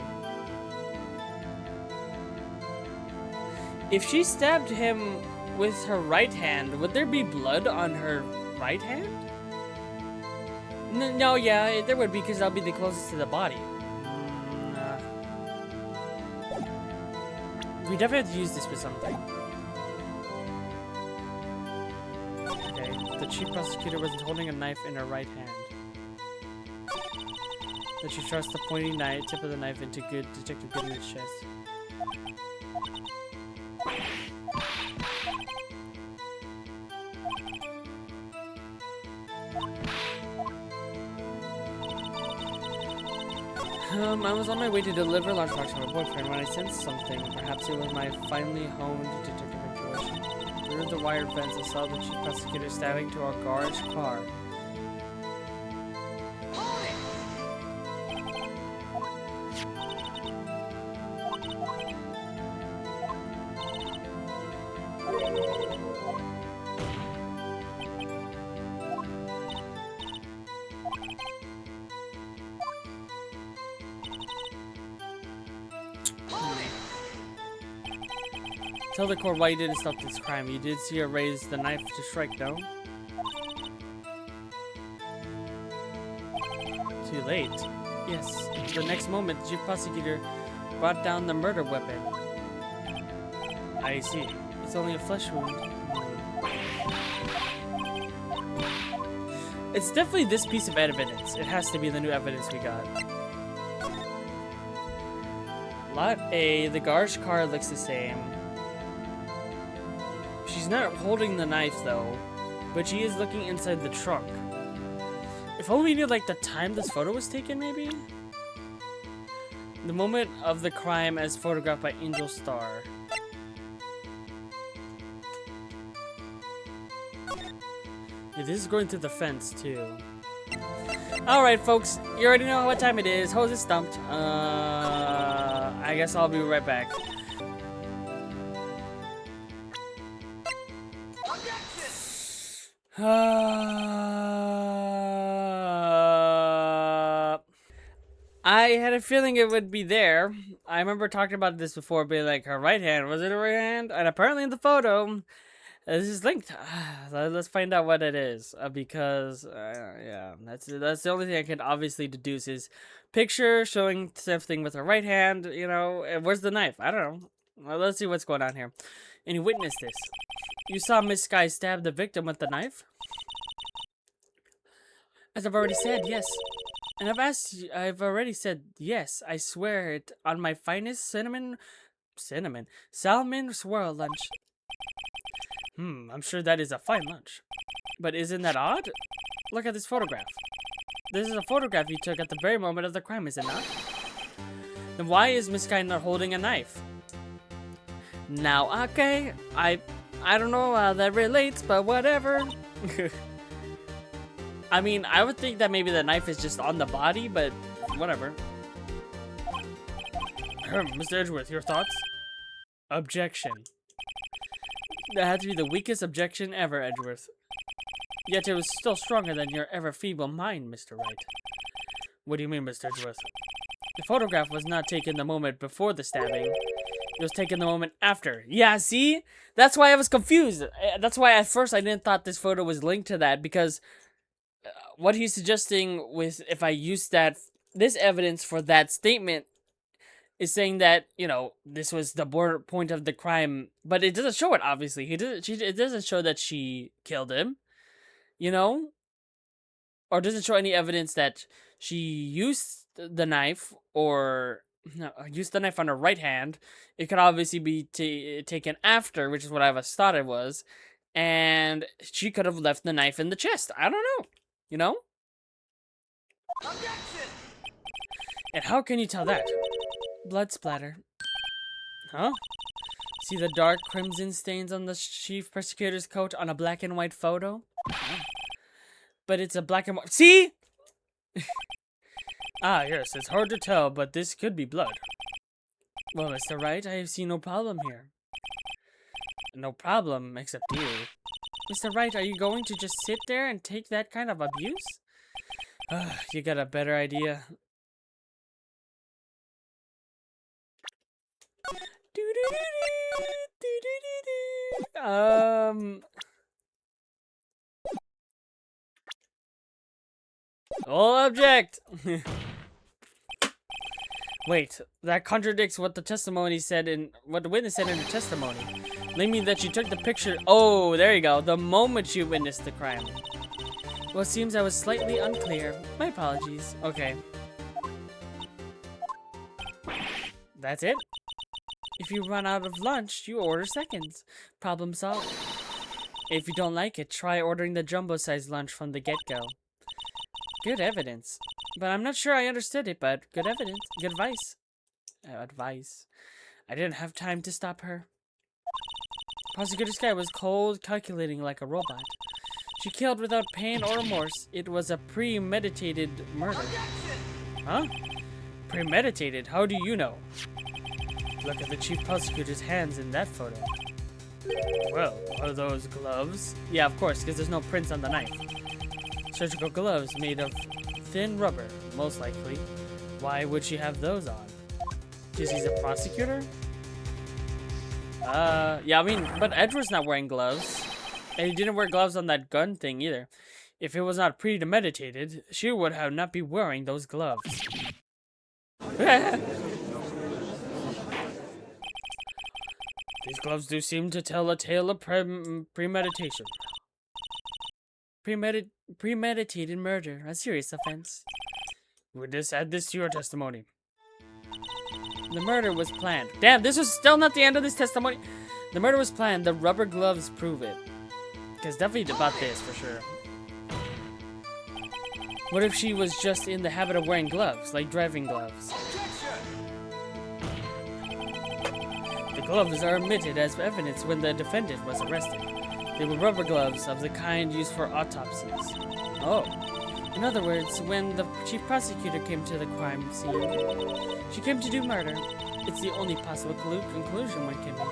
If she stabbed him with her right hand, would there be blood on her right hand? No, yeah, there would be, because that'll be the closest to the body. We definitely have to use this with something. Okay, the chief prosecutor was holding a knife in her right hand. Then she thrust the pointy tip of the knife into Detective Goodman's chest. I was on my way to deliver a lunchbox to my boyfriend when I sensed something. Perhaps it was my finely honed detective intuition. Through the wire fence, I saw the chief prosecutor stabbing to our garage car. Tell the court why you didn't stop this crime. You did see her raise the knife to strike, no? Too late. Yes. The next moment, the chief prosecutor brought down the murder weapon. I see. It's only a flesh wound. It's definitely this piece of evidence. It has to be the new evidence we got. Lot A, the garage car looks the same. She's not holding the knife though, but she is looking inside the trunk. If only we knew like the time this photo was taken, maybe? The moment of the crime as photographed by Angel Starr. Yeah, this is going through the fence too. Alright folks, you already know what time it is. Hose is stumped. I guess I'll be right back. I had a feeling it would be there. I remember talking about this before, being like, her right hand, was it her right hand? And apparently in the photo, this is linked. Let's find out what it is, because yeah, that's the only thing I can obviously deduce is picture showing something with her right hand. You know, and where's the knife? I don't know. Well, let's see what's going on here. And you witnessed this. You saw Miss Skye stab the victim with the knife. As I've already said, yes. And I've already said yes. I swear it on my finest salmon swirl lunch. I'm sure that is a fine lunch. But isn't that odd? Look at this photograph. This is a photograph you took at the very moment of the crime, is it not? Then why is Miss Skye not holding a knife? Now, okay, I don't know how that relates, but whatever. I mean, I would think that maybe the knife is just on the body, but whatever. Mr. Edgeworth, your thoughts? Objection. That had to be the weakest objection ever, Edgeworth. Yet it was still stronger than your ever feeble mind, Mr. Wright. What do you mean, Mr. Edgeworth? The photograph was not taken the moment before the stabbing. It was taken the moment after. Yeah, see? That's why I was confused. That's why at first I didn't thought this photo was linked to that, because what he's suggesting with if I use this evidence for that statement is saying that, you know, this was the point of the crime, but it doesn't show it, obviously. It doesn't show that she killed him, you know? Or doesn't show any evidence that she used the knife or used the knife on her right hand. It could obviously be taken after, which is what I always thought it was. And she could have left the knife in the chest. I don't know. You know? Objection! And how can you tell that? Blood splatter. Huh? See the dark crimson stains on the chief prosecutor's coat on a black and white photo? Oh. But it's a black and white. See? Ah, yes, it's hard to tell, but this could be blood. Well, Mr. Wright, I see no problem here. No problem, except you. Mr. Wright, are you going to just sit there and take that kind of abuse? You got a better idea. All object! Wait, that contradicts what the testimony said what the witness said in her testimony. Namely that she took the picture. Oh, there you go. The moment she witnessed the crime. Well, it seems I was slightly unclear. My apologies. Okay. That's it? If you run out of lunch, you order seconds. Problem solved. If you don't like it, try ordering the jumbo-sized lunch from the get-go. Good evidence. But I'm not sure I understood it, but good evidence. Good advice. Advice. I didn't have time to stop her. Prosecutor Skye was cold, calculating like a robot. She killed without pain or remorse. It was a premeditated murder. Huh? Premeditated? How do you know? Look at the chief prosecutor's hands in that photo. Well, are those gloves? Yeah, of course, because there's no prints on the knife. Surgical gloves made of thin rubber, most likely. Why would she have those on? Because she's a prosecutor? Yeah, I mean, but Edward's not wearing gloves. And he didn't wear gloves on that gun thing either. If it was not premeditated, she would have not be wearing those gloves. These gloves do seem to tell a tale of premeditation. Premeditated murder, a serious offense. Witness, add this to your testimony. The murder was planned. Damn, this was still not the end of this testimony. The murder was planned. The rubber gloves prove it. Because definitely about this, for sure. What if she was just in the habit of wearing gloves, like driving gloves? The gloves are omitted as evidence when the defendant was arrested. They were rubber gloves of the kind used for autopsies. Oh. In other words, when the chief prosecutor came to the crime scene, she came to do murder. It's the only possible conclusion one can make.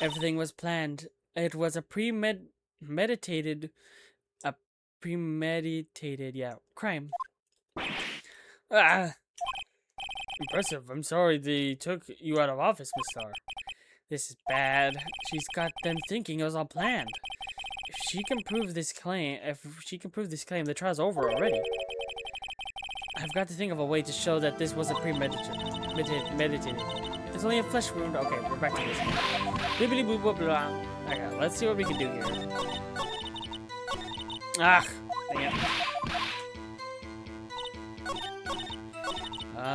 Everything was planned. It was a premeditated, crime. Ah! Impressive. I'm sorry they took you out of office, Miss Starr. This is bad. She's got them thinking it was all planned. If she can prove this claim, the trial's over already. I've got to think of a way to show that this wasn't premeditated. It's only a flesh wound. Okay, we're back to this. Bibbidi boop boop blah. Okay, let's see what we can do here. Ah, dang it.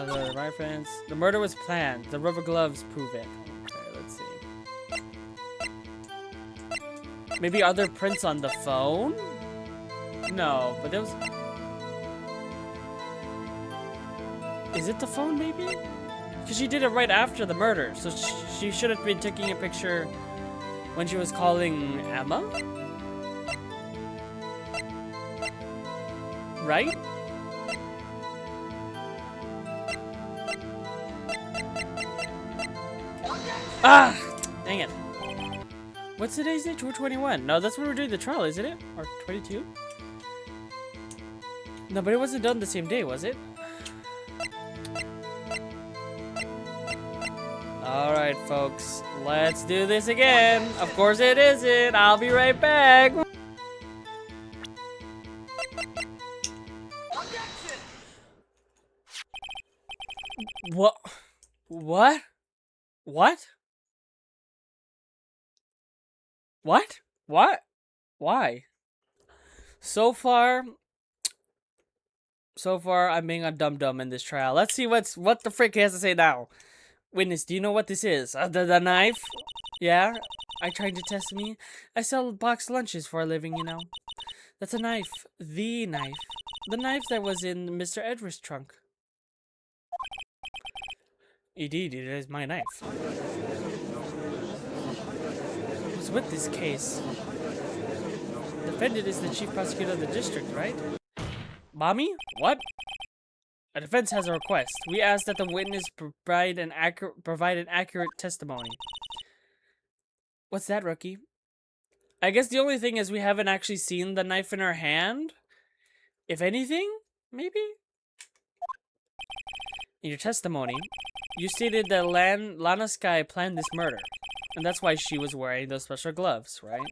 The right friends. The murder was planned. The rubber gloves prove it. Okay, let's see. Maybe other prints on the phone? No, but there was... Is it the phone, maybe? Because she did it right after the murder, so she should have been taking a picture when she was calling Emma? Right? Ah! Dang it. What's today's date? 2/21. No, that's when we're doing the trial, isn't it? Or 22? No, but it wasn't done the same day, was it? Alright, folks. Let's do this again. Of course it isn't. I'll be right back. What? What? What? What? What? Why? So far, I'm being a dum-dum in this trial. Let's see what the frick he has to say now. Witness, do you know what this is? The knife? Yeah? Are you trying to test me? I sell boxed lunches for a living, you know. That's a knife. The knife. The knife that was in Mr. Edwards' trunk. Indeed, it is my knife. What's with this case? The defendant is the chief prosecutor of the district, right? Mommy? What? A defense has a request. We ask that the witness provide an accurate testimony. What's that, rookie? I guess the only thing is we haven't actually seen the knife in her hand. If anything, maybe? In your testimony, you stated that Lana Skye planned this murder, and that's why she was wearing those special gloves, right?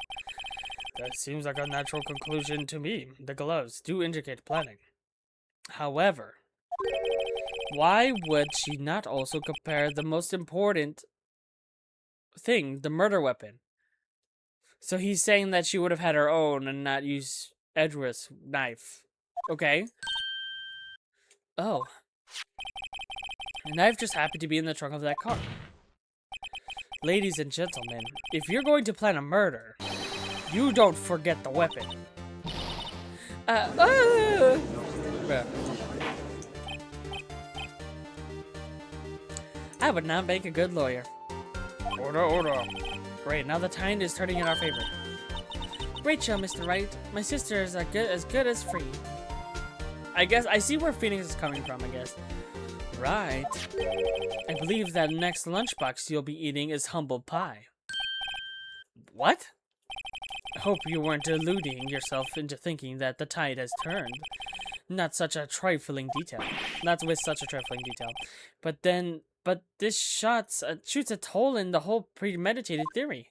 That seems like a natural conclusion to me. The gloves do indicate planning. However, why would she not also compare the most important thing, the murder weapon? So he's saying that she would have had her own and not use Edward's knife. Okay. Oh. The knife just happened to be in the trunk of that car. Ladies and gentlemen, if you're going to plan a murder, you don't forget the weapon. I would not make a good lawyer. Order. Great, now the tide is turning in our favor. Great show, Mr. Wright. My sister is as good as free. I guess I see where Phoenix is coming from, I guess. Right. I believe that next lunchbox you'll be eating is humble pie. What? I hope you weren't deluding yourself into thinking that the tide has turned. Not with such a trifling detail. But but this shoots a hole in the whole premeditated theory.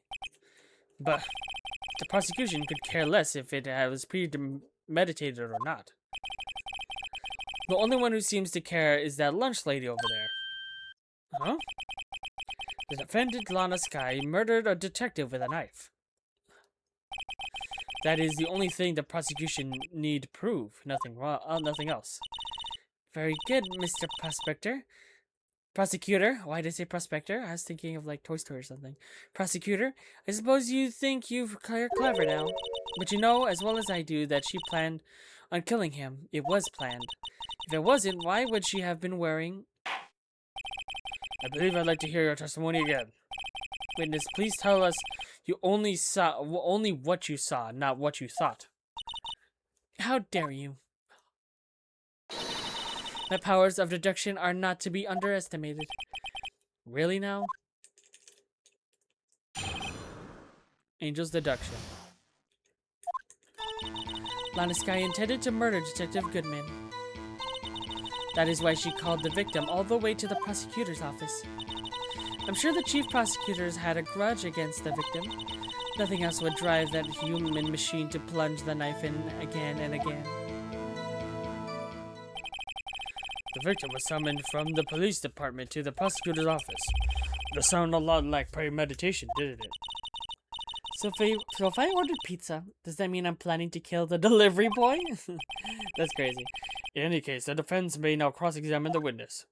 But the prosecution could care less if it was premeditated or not. The only one who seems to care is that lunch lady over there. Huh? The defendant, Lana Skye, murdered a detective with a knife. That is the only thing the prosecution need prove. Nothing wrong. Nothing else. Very good, Mr. Prosecutor. Why did I say prospector? I was thinking of like Toy Story or something. Prosecutor, I suppose you think you're clever now. But you know as well as I do that she planned on killing him. It was planned. If it wasn't, why would she have been wearing... I believe I'd like to hear your testimony again. Witness, please tell us you only what you saw, not what you thought. How dare you? My powers of deduction are not to be underestimated. Really now? Angel's deduction. Lana Skye intended to murder Detective Goodman. That is why she called the victim all the way to the prosecutor's office. I'm sure the chief prosecutors had a grudge against the victim. Nothing else would drive that human machine to plunge the knife in again and again. The victim was summoned from the police department to the prosecutor's office. That sounded a lot like premeditation, didn't it? So if I ordered pizza, does that mean I'm planning to kill the delivery boy? That's crazy. In any case, the defense may now cross-examine the witness.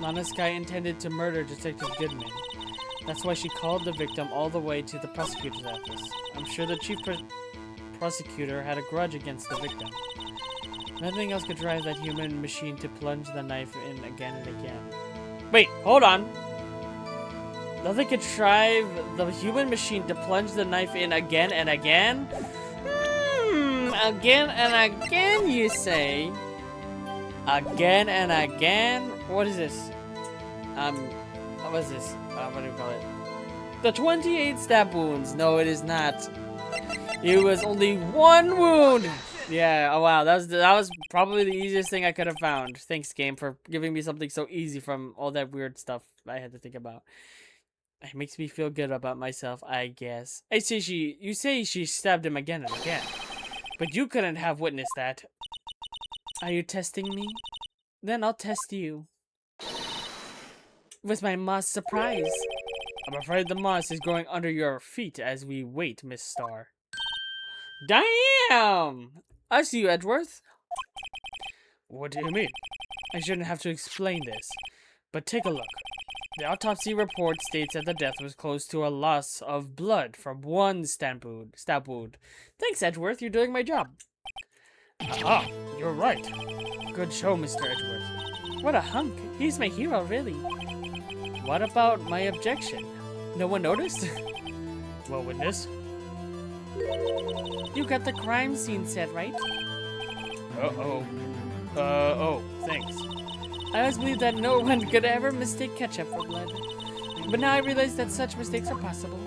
Lana Skye intended to murder Detective Goodman. That's why she called the victim all the way to the prosecutor's office. I'm sure the chief prosecutor had a grudge against the victim. Nothing else could drive that human machine to plunge the knife in again and again. Wait, hold on. Nothing could drive the human machine to plunge the knife in again and again? Again and again, you say? Again and again? What is this? What is this? What do you call it? The 28 stab wounds. No, it is not. It was only one wound. Yeah, oh wow, that was probably the easiest thing I could have found. Thanks, game, for giving me something so easy from all that weird stuff I had to think about. It makes me feel good about myself, I guess. You say she stabbed him again and again, but you couldn't have witnessed that. Are you testing me? Then I'll test you. With my moss surprise. I'm afraid the moss is growing under your feet as we wait, Miss Starr. Damn! I see you, Edgeworth. What do you mean? I shouldn't have to explain this, but take a look. The autopsy report states that the death was close to a loss of blood from one stab wound. Thanks, Edgeworth. You're doing my job. Ah, you're right. Good show, Mr. Edgeworth. What a hunk. He's my hero, really. What about my objection? No one noticed? Well, witness. You got the crime scene set, right? Uh-oh. Oh, thanks. I always believed that no one could ever mistake ketchup for blood. But now I realize that such mistakes are possible.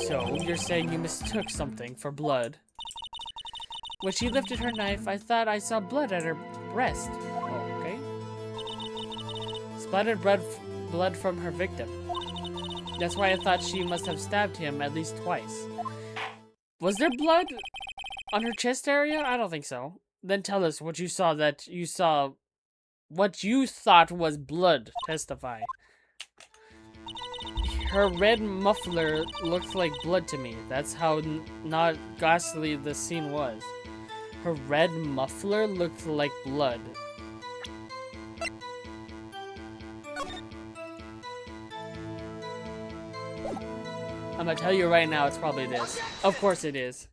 So, you're saying you mistook something for blood? When she lifted her knife, I thought I saw blood at her breast. Oh, okay. Splattered blood from her victim. That's why I thought she must have stabbed him at least twice. Was there blood on her chest area? I don't think so. Then tell us what you saw what you thought was blood. Testify. Her red muffler looked like blood to me. That's how not ghastly the scene was. Her red muffler looked like blood. I'm gonna tell you right now, it's probably this. Of course it is.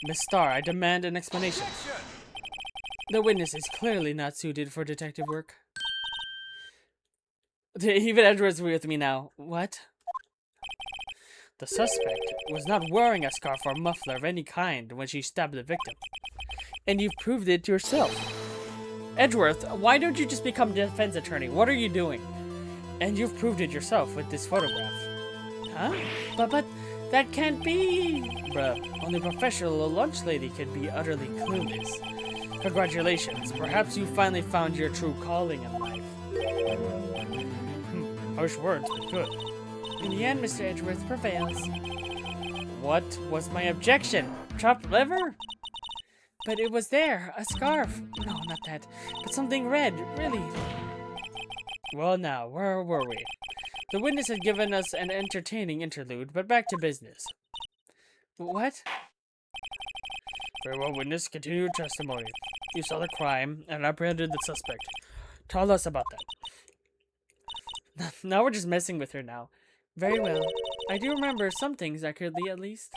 Miss Starr, I demand an explanation. The witness is clearly not suited for detective work. Even Edward's with me now. What? The suspect was not wearing a scarf or muffler of any kind when she stabbed the victim. And you've proved it yourself. Edgeworth, why don't you just become defense attorney? What are you doing? And you've proved it yourself with this photograph. Huh? But That can't be! Bruh, only a professional lunch lady can be utterly clueless. Congratulations, perhaps you finally found your true calling in life. Harsh words, but good. In the end, Mr. Edgeworth prevails. What was my objection? Chopped liver? But it was there, a scarf. No, not that, but something red, really. Well now, where were we? The witness had given us an entertaining interlude, but back to business. What? Very well, witness, continue your testimony. You saw the crime and apprehended the suspect. Tell us about that. Now we're just messing with her now. Very well. I do remember some things accurately, at least.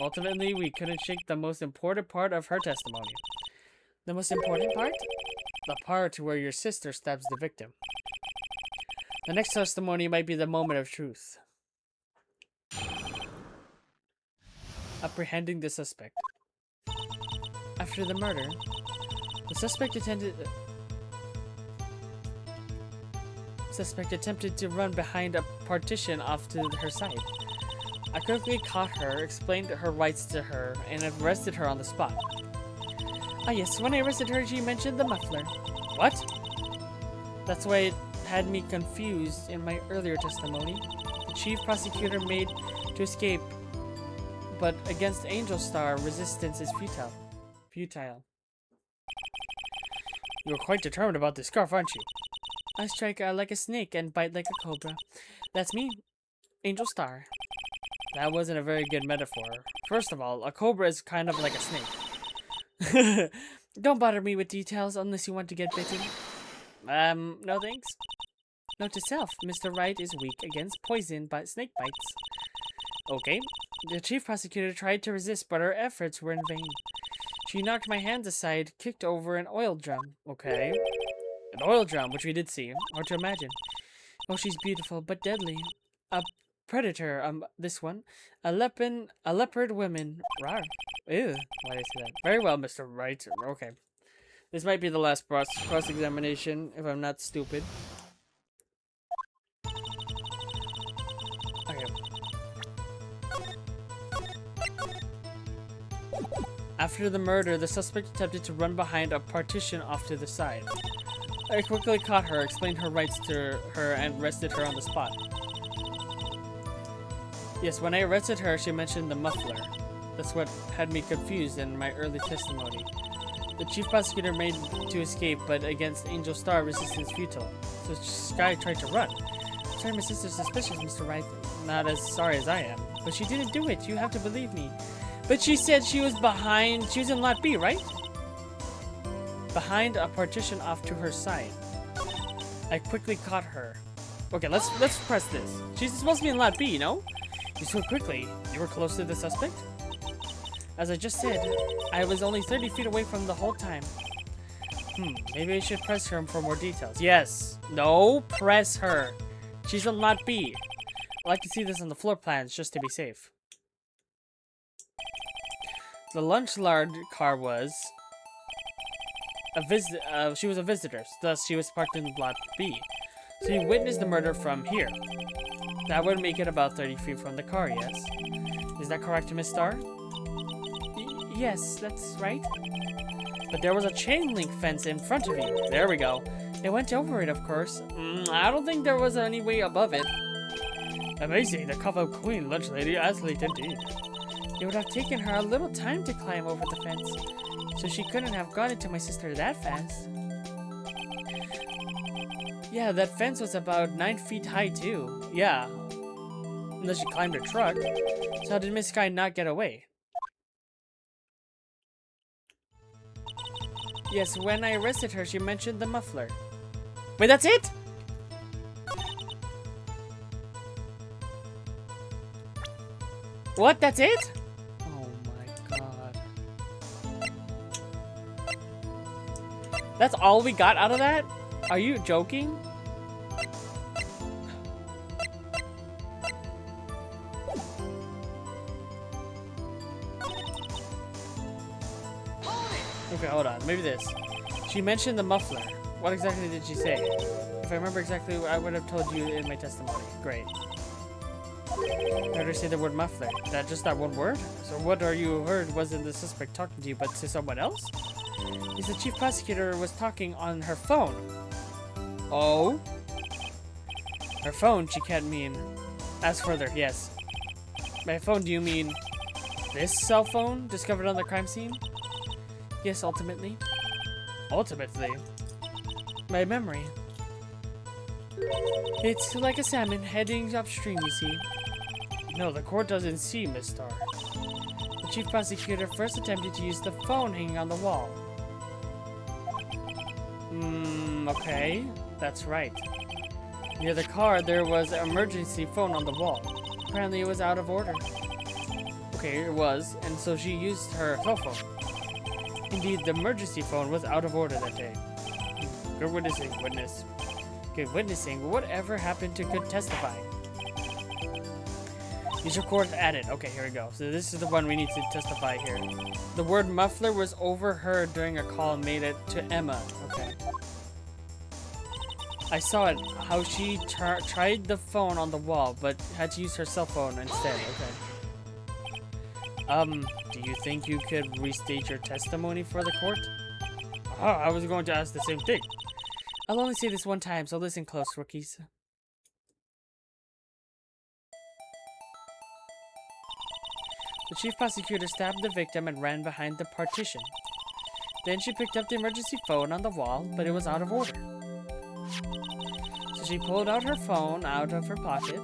Ultimately, we couldn't shake the most important part of her testimony. The most important part? The part where your sister stabs the victim. The next testimony might be the moment of truth. Apprehending the suspect. After the murder, the suspect attempted to run behind a partition off to her side. I quickly caught her, explained her rights to her, and arrested her on the spot. Ah yes, when I arrested her, she mentioned the muffler. What? That's why it had me confused in my earlier testimony. The chief prosecutor made to escape, but against Angel Starr, resistance is futile. You're quite determined about this scarf, aren't you? I strike like a snake and bite like a cobra. That's me, Angel Starr. That wasn't a very good metaphor. First of all, a cobra is kind of like a snake. Don't bother me with details unless you want to get bitten. No thanks. Note to self, Mr. Wright is weak against poison but snake bites. Okay. The chief prosecutor tried to resist, but her efforts were in vain. She knocked my hands aside, kicked over an oil drum. Okay. An oil drum, which we did see. Hard to imagine. Oh, she's beautiful, but deadly. A predator, this one. A leopard woman. Rawr. Ew. Why did I say that? Very well, Mr. Wright. Okay. This might be the last cross-examination, if I'm not stupid. Okay. After the murder, the suspect attempted to run behind a partition off to the side. I quickly caught her, explained her rights to her, and arrested her on the spot. Yes, when I arrested her, she mentioned the muffler. That's what had me confused in my early testimony. The chief prosecutor made to escape, but against Angel Starr, resistance futile. So Skye tried to run. Sorry, my sister's suspicious, Mr. Wright. Not as sorry as I am. But she didn't do it. You have to believe me. But she said she was behind. She was in Lot B, right? Behind a partition off to her side. I quickly caught her. Okay, let's press this. She's supposed to be in Lot B, no? You so quickly. You were close to the suspect? As I just said, I was only 30 feet away from the whole time. Maybe I should press her for more details. Yes. No, press her. She's from Lot B. I'd like to see this on the floor plans just to be safe. The lunch lard car was she was a visitor, thus she was parked in Lot B. So you witnessed the murder from here. That would make it about 30 feet from the car, yes? Is that correct, Miss Starr? Yes, that's right. But there was a chain link fence in front of you. There we go. They went over it, of course. I don't think there was any way above it. Amazing, the Kava Queen lunch lady, athlete indeed. It would have taken her a little time to climb over the fence, so she couldn't have gotten to my sister that fast. Yeah, that fence was about 9 feet high too. Yeah. Unless she climbed a truck. So how did Miss Skye not get away? Yes, when I arrested her, she mentioned the muffler. Wait, that's it? What? That's it? Oh my god. That's all we got out of that? Are you joking? Okay, hold on. Maybe this. She mentioned the muffler. What exactly did she say? If I remember exactly, I would have told you in my testimony. Great. I heard her say the word muffler. Just that one word? So what are you heard wasn't the suspect talking to you, but to someone else? Is the chief prosecutor was talking on her phone. Oh? Her phone, she can't mean. Ask further, yes. By phone, do you mean this cell phone discovered on the crime scene? Yes, ultimately. Ultimately? My memory. It's like a salmon heading upstream, you see. No, the court doesn't see, Miss Starr. The chief prosecutor first attempted to use the phone hanging on the wall. Okay. That's right. Near the car, there was an emergency phone on the wall. Apparently, it was out of order. Okay, it was, and so she used her cell phone. Indeed, the emergency phone was out of order that day. Good witnessing, witness. Good witnessing. Whatever happened to good testifying? Use your court added. Okay, here we go. So this is the one we need to testify here. The word muffler was overheard during a call made it to Emma. Okay. I saw it, how she tried the phone on the wall, but had to use her cell phone instead. Okay. Do you think you could restate your testimony for the court? Oh, I was going to ask the same thing. I'll only say this one time, so listen close, rookies. The chief prosecutor stabbed the victim and ran behind the partition. Then she picked up the emergency phone on the wall, but it was out of order. So she pulled out her phone out of her pocket.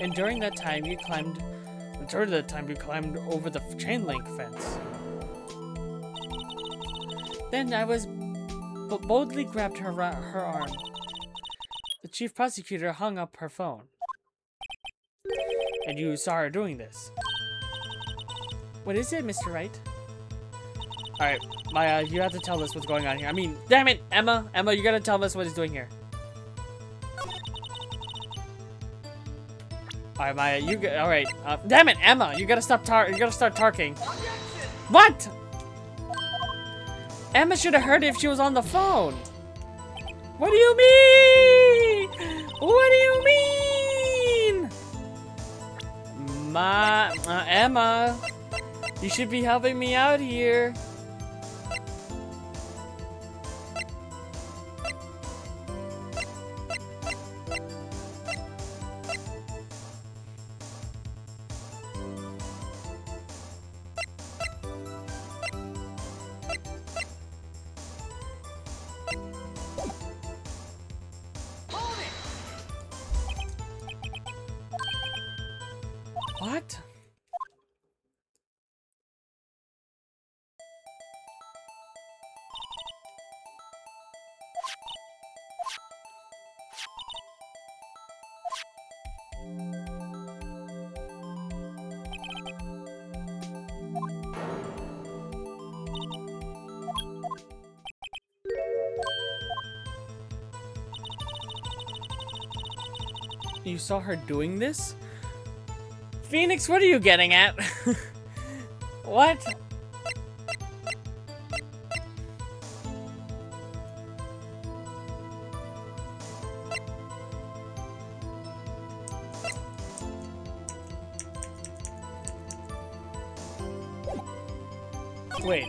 And during that time you climbed over the chain link fence. Then I was boldly grabbed her arm. The chief prosecutor hung up her phone. And you saw her doing this. What is it, Mr. Wright? Alright, Maya, you have to tell us what's going on here. I mean, damn it, Emma! Emma, you gotta tell us what he's doing here. Alright, Maya, alright. Damn it, Emma! You gotta start talking. What?! Emma should have heard it if she was on the phone! What do you mean?! What do you mean?! Emma! You should be helping me out here. What? You saw her doing this? Phoenix, what are you getting at? What? Wait.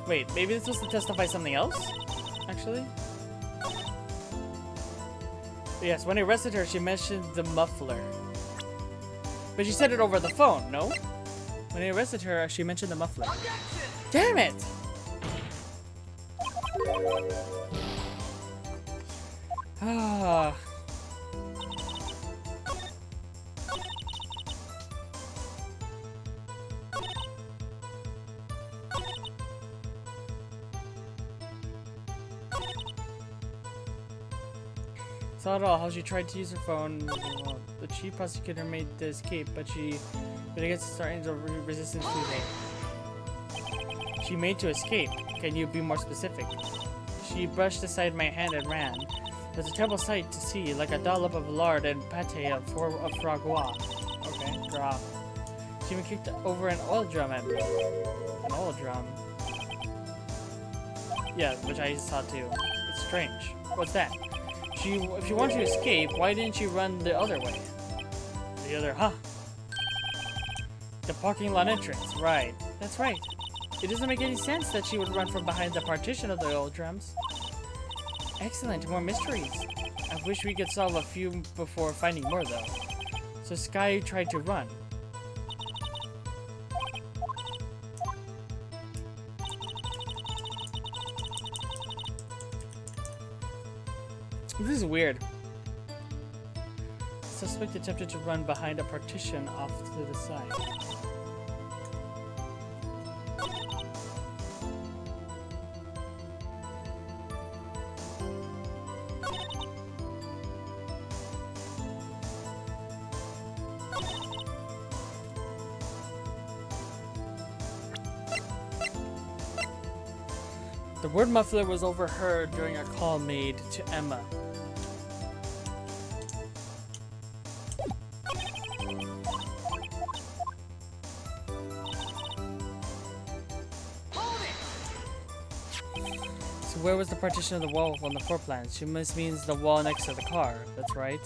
Wait, maybe this was to testify something else? Actually? Yes, when he arrested her, she mentioned the muffler. But she said it over the phone, no? When he arrested her, she mentioned the muffler. Damn it! Ah. Saw it all, how she tried to use her phone. The chief prosecutor made the escape, but against Starr Angel resistance too late. She made to escape. Can you be more specific? She brushed aside my hand and ran. It was a terrible sight to see, like a dollop of lard and pate of foie gras. Okay, gras. She even kicked over an oil drum at me. An oil drum. Yeah, which I saw too. It's strange. What's that? If she wants to escape, why didn't she run the other way? The other, huh? The parking lot entrance, right. That's right. It doesn't make any sense that she would run from behind the partition of the old drums. Excellent, more mysteries. I wish we could solve a few before finding more, though. So Skye tried to run. This is weird. Suspect attempted to run behind a partition off to the side. The word muffler was overheard during a call made to Emma. So where was the partition of the wall on the floor plan? She must means the wall next to the car. That's right.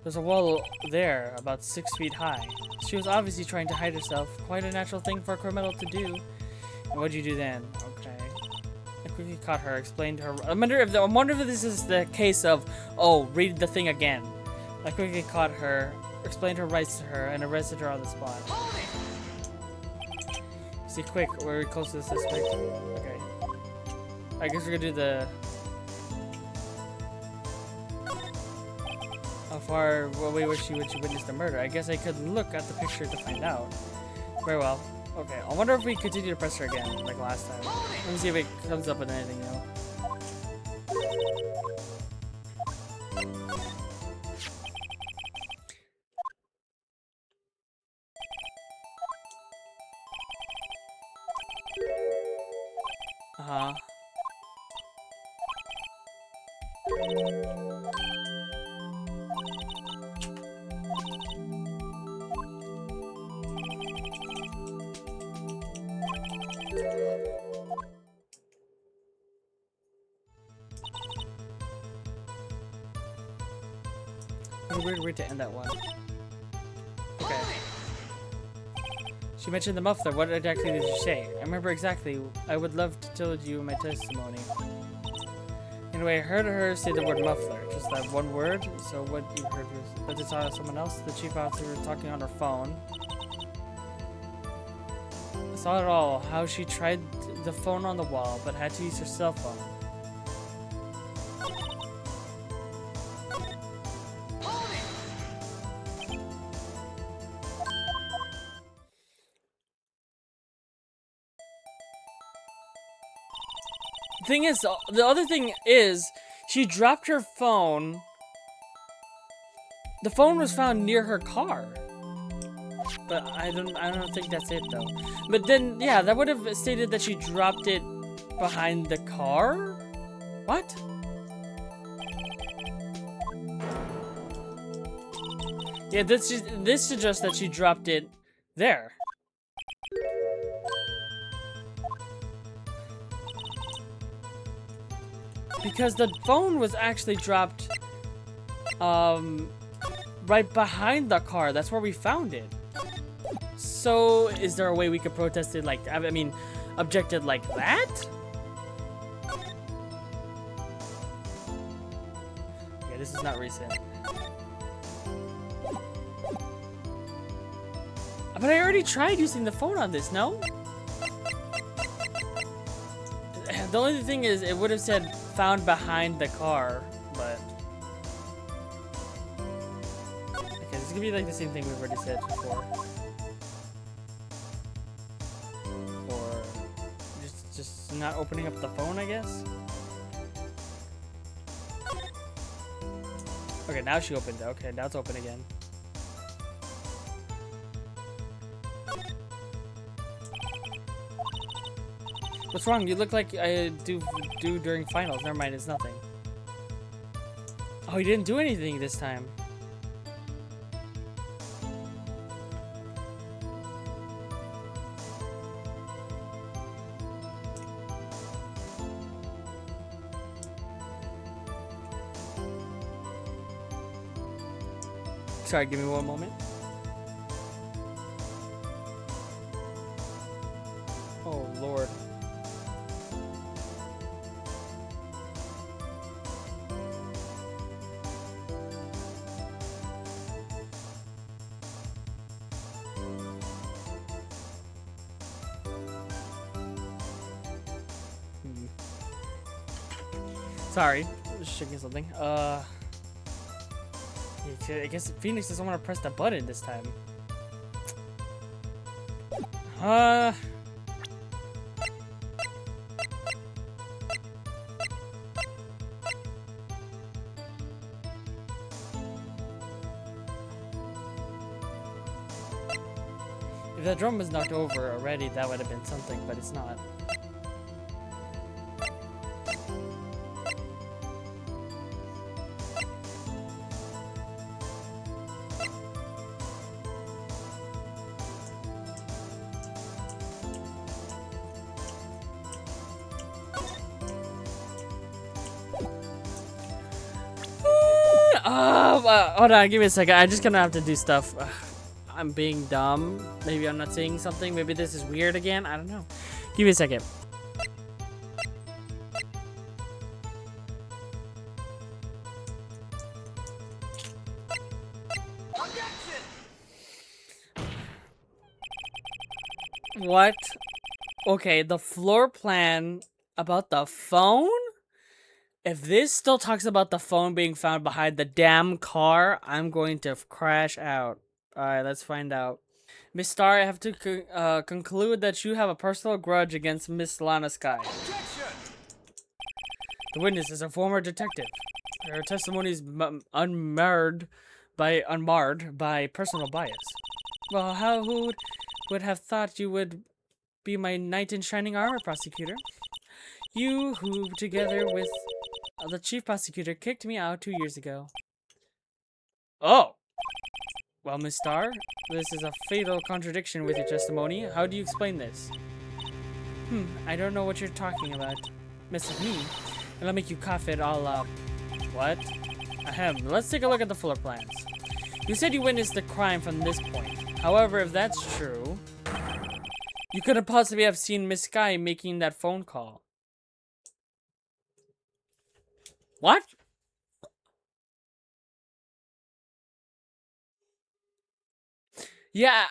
There's a wall there, about 6 feet high. She was obviously trying to hide herself. Quite a natural thing for a criminal to do. And what'd you do then? Okay. I quickly caught her, explained to her. I wonder if this is the case of, oh, read the thing again. I quickly caught her, explained her rights to her, and arrested her on the spot. See, quick, we're close to the suspect. Okay. I guess we're gonna do the... How far away was she when she witnessed the murder? I guess I could look at the picture to find out. Very well. Okay, I wonder if we continue to press her again, like last time. Let me see if it comes up with anything, though. Uh-huh. What a weird way to end that one. Okay. She mentioned the muffler. What exactly did you say? I remember exactly. I would love to tell you my testimony. Anyway, I heard her say the word muffler. Just that one word. So what you heard was that it's someone else. The chief officer was talking on her phone. I saw it all. How she tried the phone on the wall, but had to use her cell phone. The other thing is, she dropped her phone. The phone was found near her car. But I don't think that's it though. But then, yeah, that would have stated that she dropped it behind the car? What? Yeah, this suggests that she dropped it there. Because the phone was actually dropped right behind the car. That's where we found it. So, is there a way we could protest it like, I mean, objected like that? Yeah, this is not recent. But I already tried using the phone on this, no? The only thing is, it would have said found behind the car, but... Okay, this is gonna be like the same thing we've already said before. Or just not opening up the phone, I guess? Okay, now she opened it. Okay, now it's open again. What's wrong? You look like I do during finals. Never mind, it's nothing. Oh, you didn't do anything this time. Sorry, give me one moment. Oh, Lord. Sorry, just checking something. I guess Phoenix doesn't want to press the button this time. If the drum was knocked over already, that would have been something, but it's not. Hold on, give me a second. I'm just gonna have to do stuff. I'm being dumb. Maybe I'm not saying something. Maybe this is weird again. I don't know. Give me a second. What? Okay, the floor plan about the phone? If this still talks about the phone being found behind the damn car, I'm going to crash out. Alright, let's find out. Miss Starr, I have to conclude that you have a personal grudge against Miss Lana Skye. The witness is a former detective. Her testimony is unmarred by personal bias. Well, who would have thought you would be my knight in shining armor, prosecutor? You who, together with the chief prosecutor, kicked me out 2 years ago. Oh! Well, Miss Starr, this is a fatal contradiction with your testimony. How do you explain this? I don't know what you're talking about. Mess with me, and I'll make you cough it all up. What? Ahem, let's take a look at the floor plans. You said you witnessed the crime from this point. However, if that's true, you couldn't possibly have seen Miss Skye making that phone call. What? Yeah,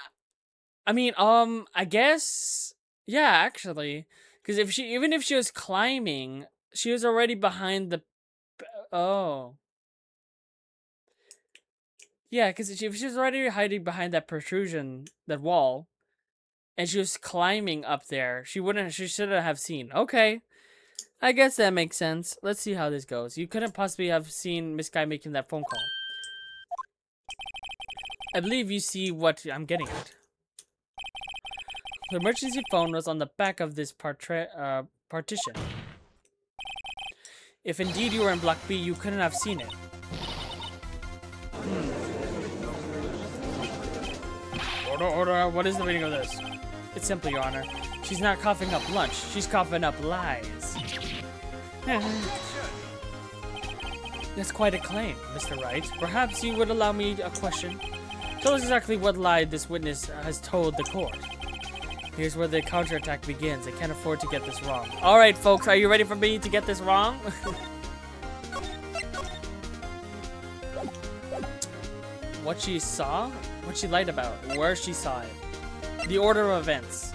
I mean, I guess, yeah, actually, because even if she was climbing, she was already behind the, oh. Yeah, because if she was already hiding behind that protrusion, that wall, and she was climbing up there, she shouldn't have seen. Okay, I guess that makes sense. Let's see how this goes. You couldn't possibly have seen Miss Skye making that phone call. I believe you see what I'm getting at. The emergency phone was on the back of this partition. If indeed you were in Block B, you couldn't have seen it. Order, what is the meaning of this? It's simple, Your Honor. She's not coughing up lunch. She's coughing up lies. That's quite a claim, Mr. Wright. Perhaps you would allow me a question. Tell us exactly what lie this witness has told the court. Here's where the counterattack begins. I can't afford to get this wrong. Alright, folks, are you ready for me to get this wrong? What she saw? What she lied about? Where she saw it? The order of events.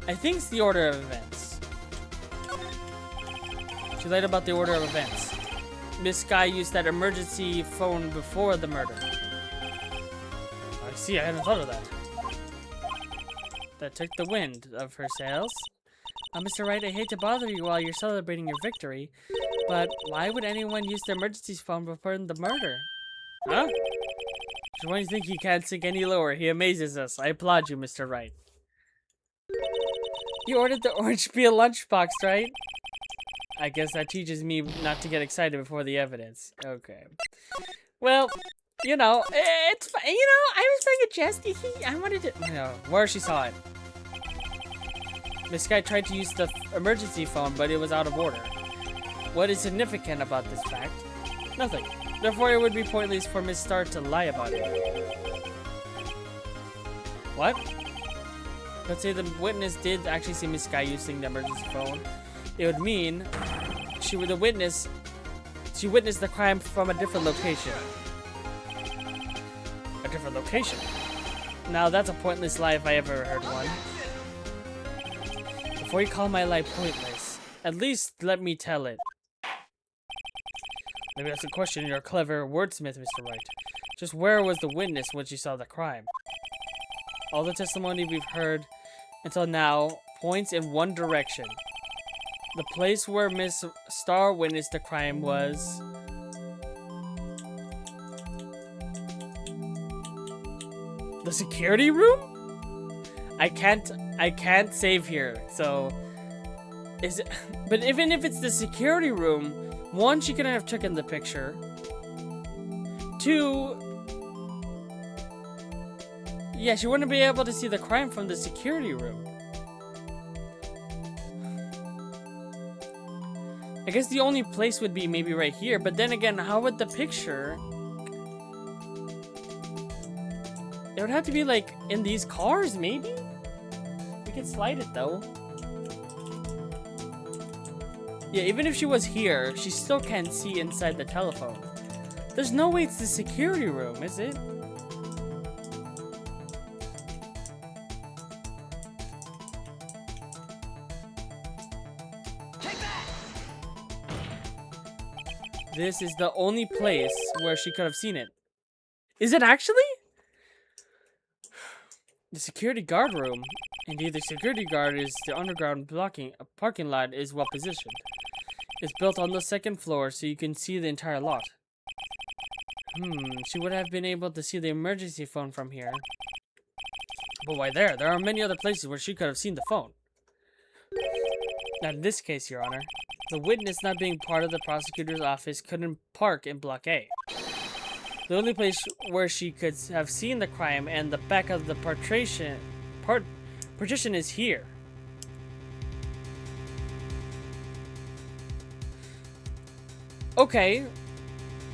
I think it's the order of events. She lied about the order of events. Miss Skye used that emergency phone before the murder. I see, I hadn't thought of that. That took the wind of her sails. Mr. Wright, I hate to bother you while you're celebrating your victory, but why would anyone use the emergency phone before the murder? Huh? Just when you think he can't sink any lower, he amazes us. I applaud you, Mr. Wright. You ordered the orange peel lunchbox, right? I guess that teaches me not to get excited before the evidence. Okay. Well, you know, it's fine. You know, I was playing a jest. I wanted to, you know, where she saw it. Miss Skye tried to use the emergency phone, but it was out of order. What is significant about this fact? Nothing. Therefore, it would be pointless for Miss Starr to lie about it. What? Let's say the witness did actually see Miss Skye using the emergency phone. It would mean she witnessed the crime from a different location. A different location? Now that's a pointless lie if I ever heard one. Before you call my lie pointless, at least let me tell it. Maybe that's a question. You're a clever wordsmith, Mr. Wright. Just where was the witness when she saw the crime? All the testimony we've heard until now points in one direction. The place where Miss Starr witnessed the crime was... the security room? I can't save here, so... Is it... But even if it's the security room, one, she couldn't have taken the picture. Two... Yeah, she wouldn't be able to see the crime from the security room. I guess the only place would be maybe right here, but then again, how would the picture... It would have to be like in these cars, maybe? We can slide it though. Yeah, even if she was here, she still can't see inside the telephone. There's no way it's the security room, is it? This is the only place where she could have seen it. Is it actually? The security guard room. Indeed, the security guard is the underground parking lot is well positioned. It's built on the second floor so you can see the entire lot. She would have been able to see the emergency phone from here. But why there? There are many other places where she could have seen the phone. Not in this case, Your Honor. The witness, not being part of the prosecutor's office, couldn't park in Block A. The only place where she could have seen the crime and the back of the partition is here. Okay.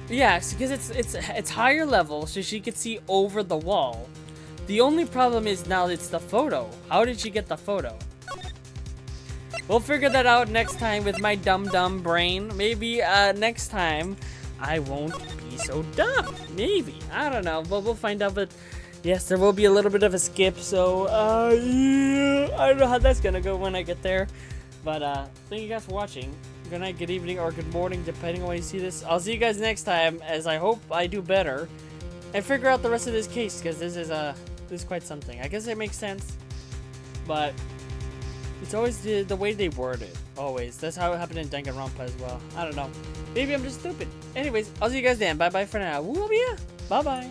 Yes, because it's higher level, so she could see over the wall. The only problem is now it's the photo. How did she get the photo? We'll figure that out next time with my dumb brain. Maybe next time I won't be so dumb. Maybe. I don't know. But we'll find out. But yes, there will be a little bit of a skip. So yeah, I don't know how that's gonna go when I get there. But thank you guys for watching. Good night, good evening, or good morning, depending on when you see this. I'll see you guys next time, as I hope I do better and figure out the rest of this case, because this is quite something. I guess it makes sense, but it's always the way they word it. Always. That's how it happened in Danganronpa as well. I don't know. Maybe I'm just stupid. Anyways, I'll see you guys then. Bye bye for now. Woo, yeah. Bye bye.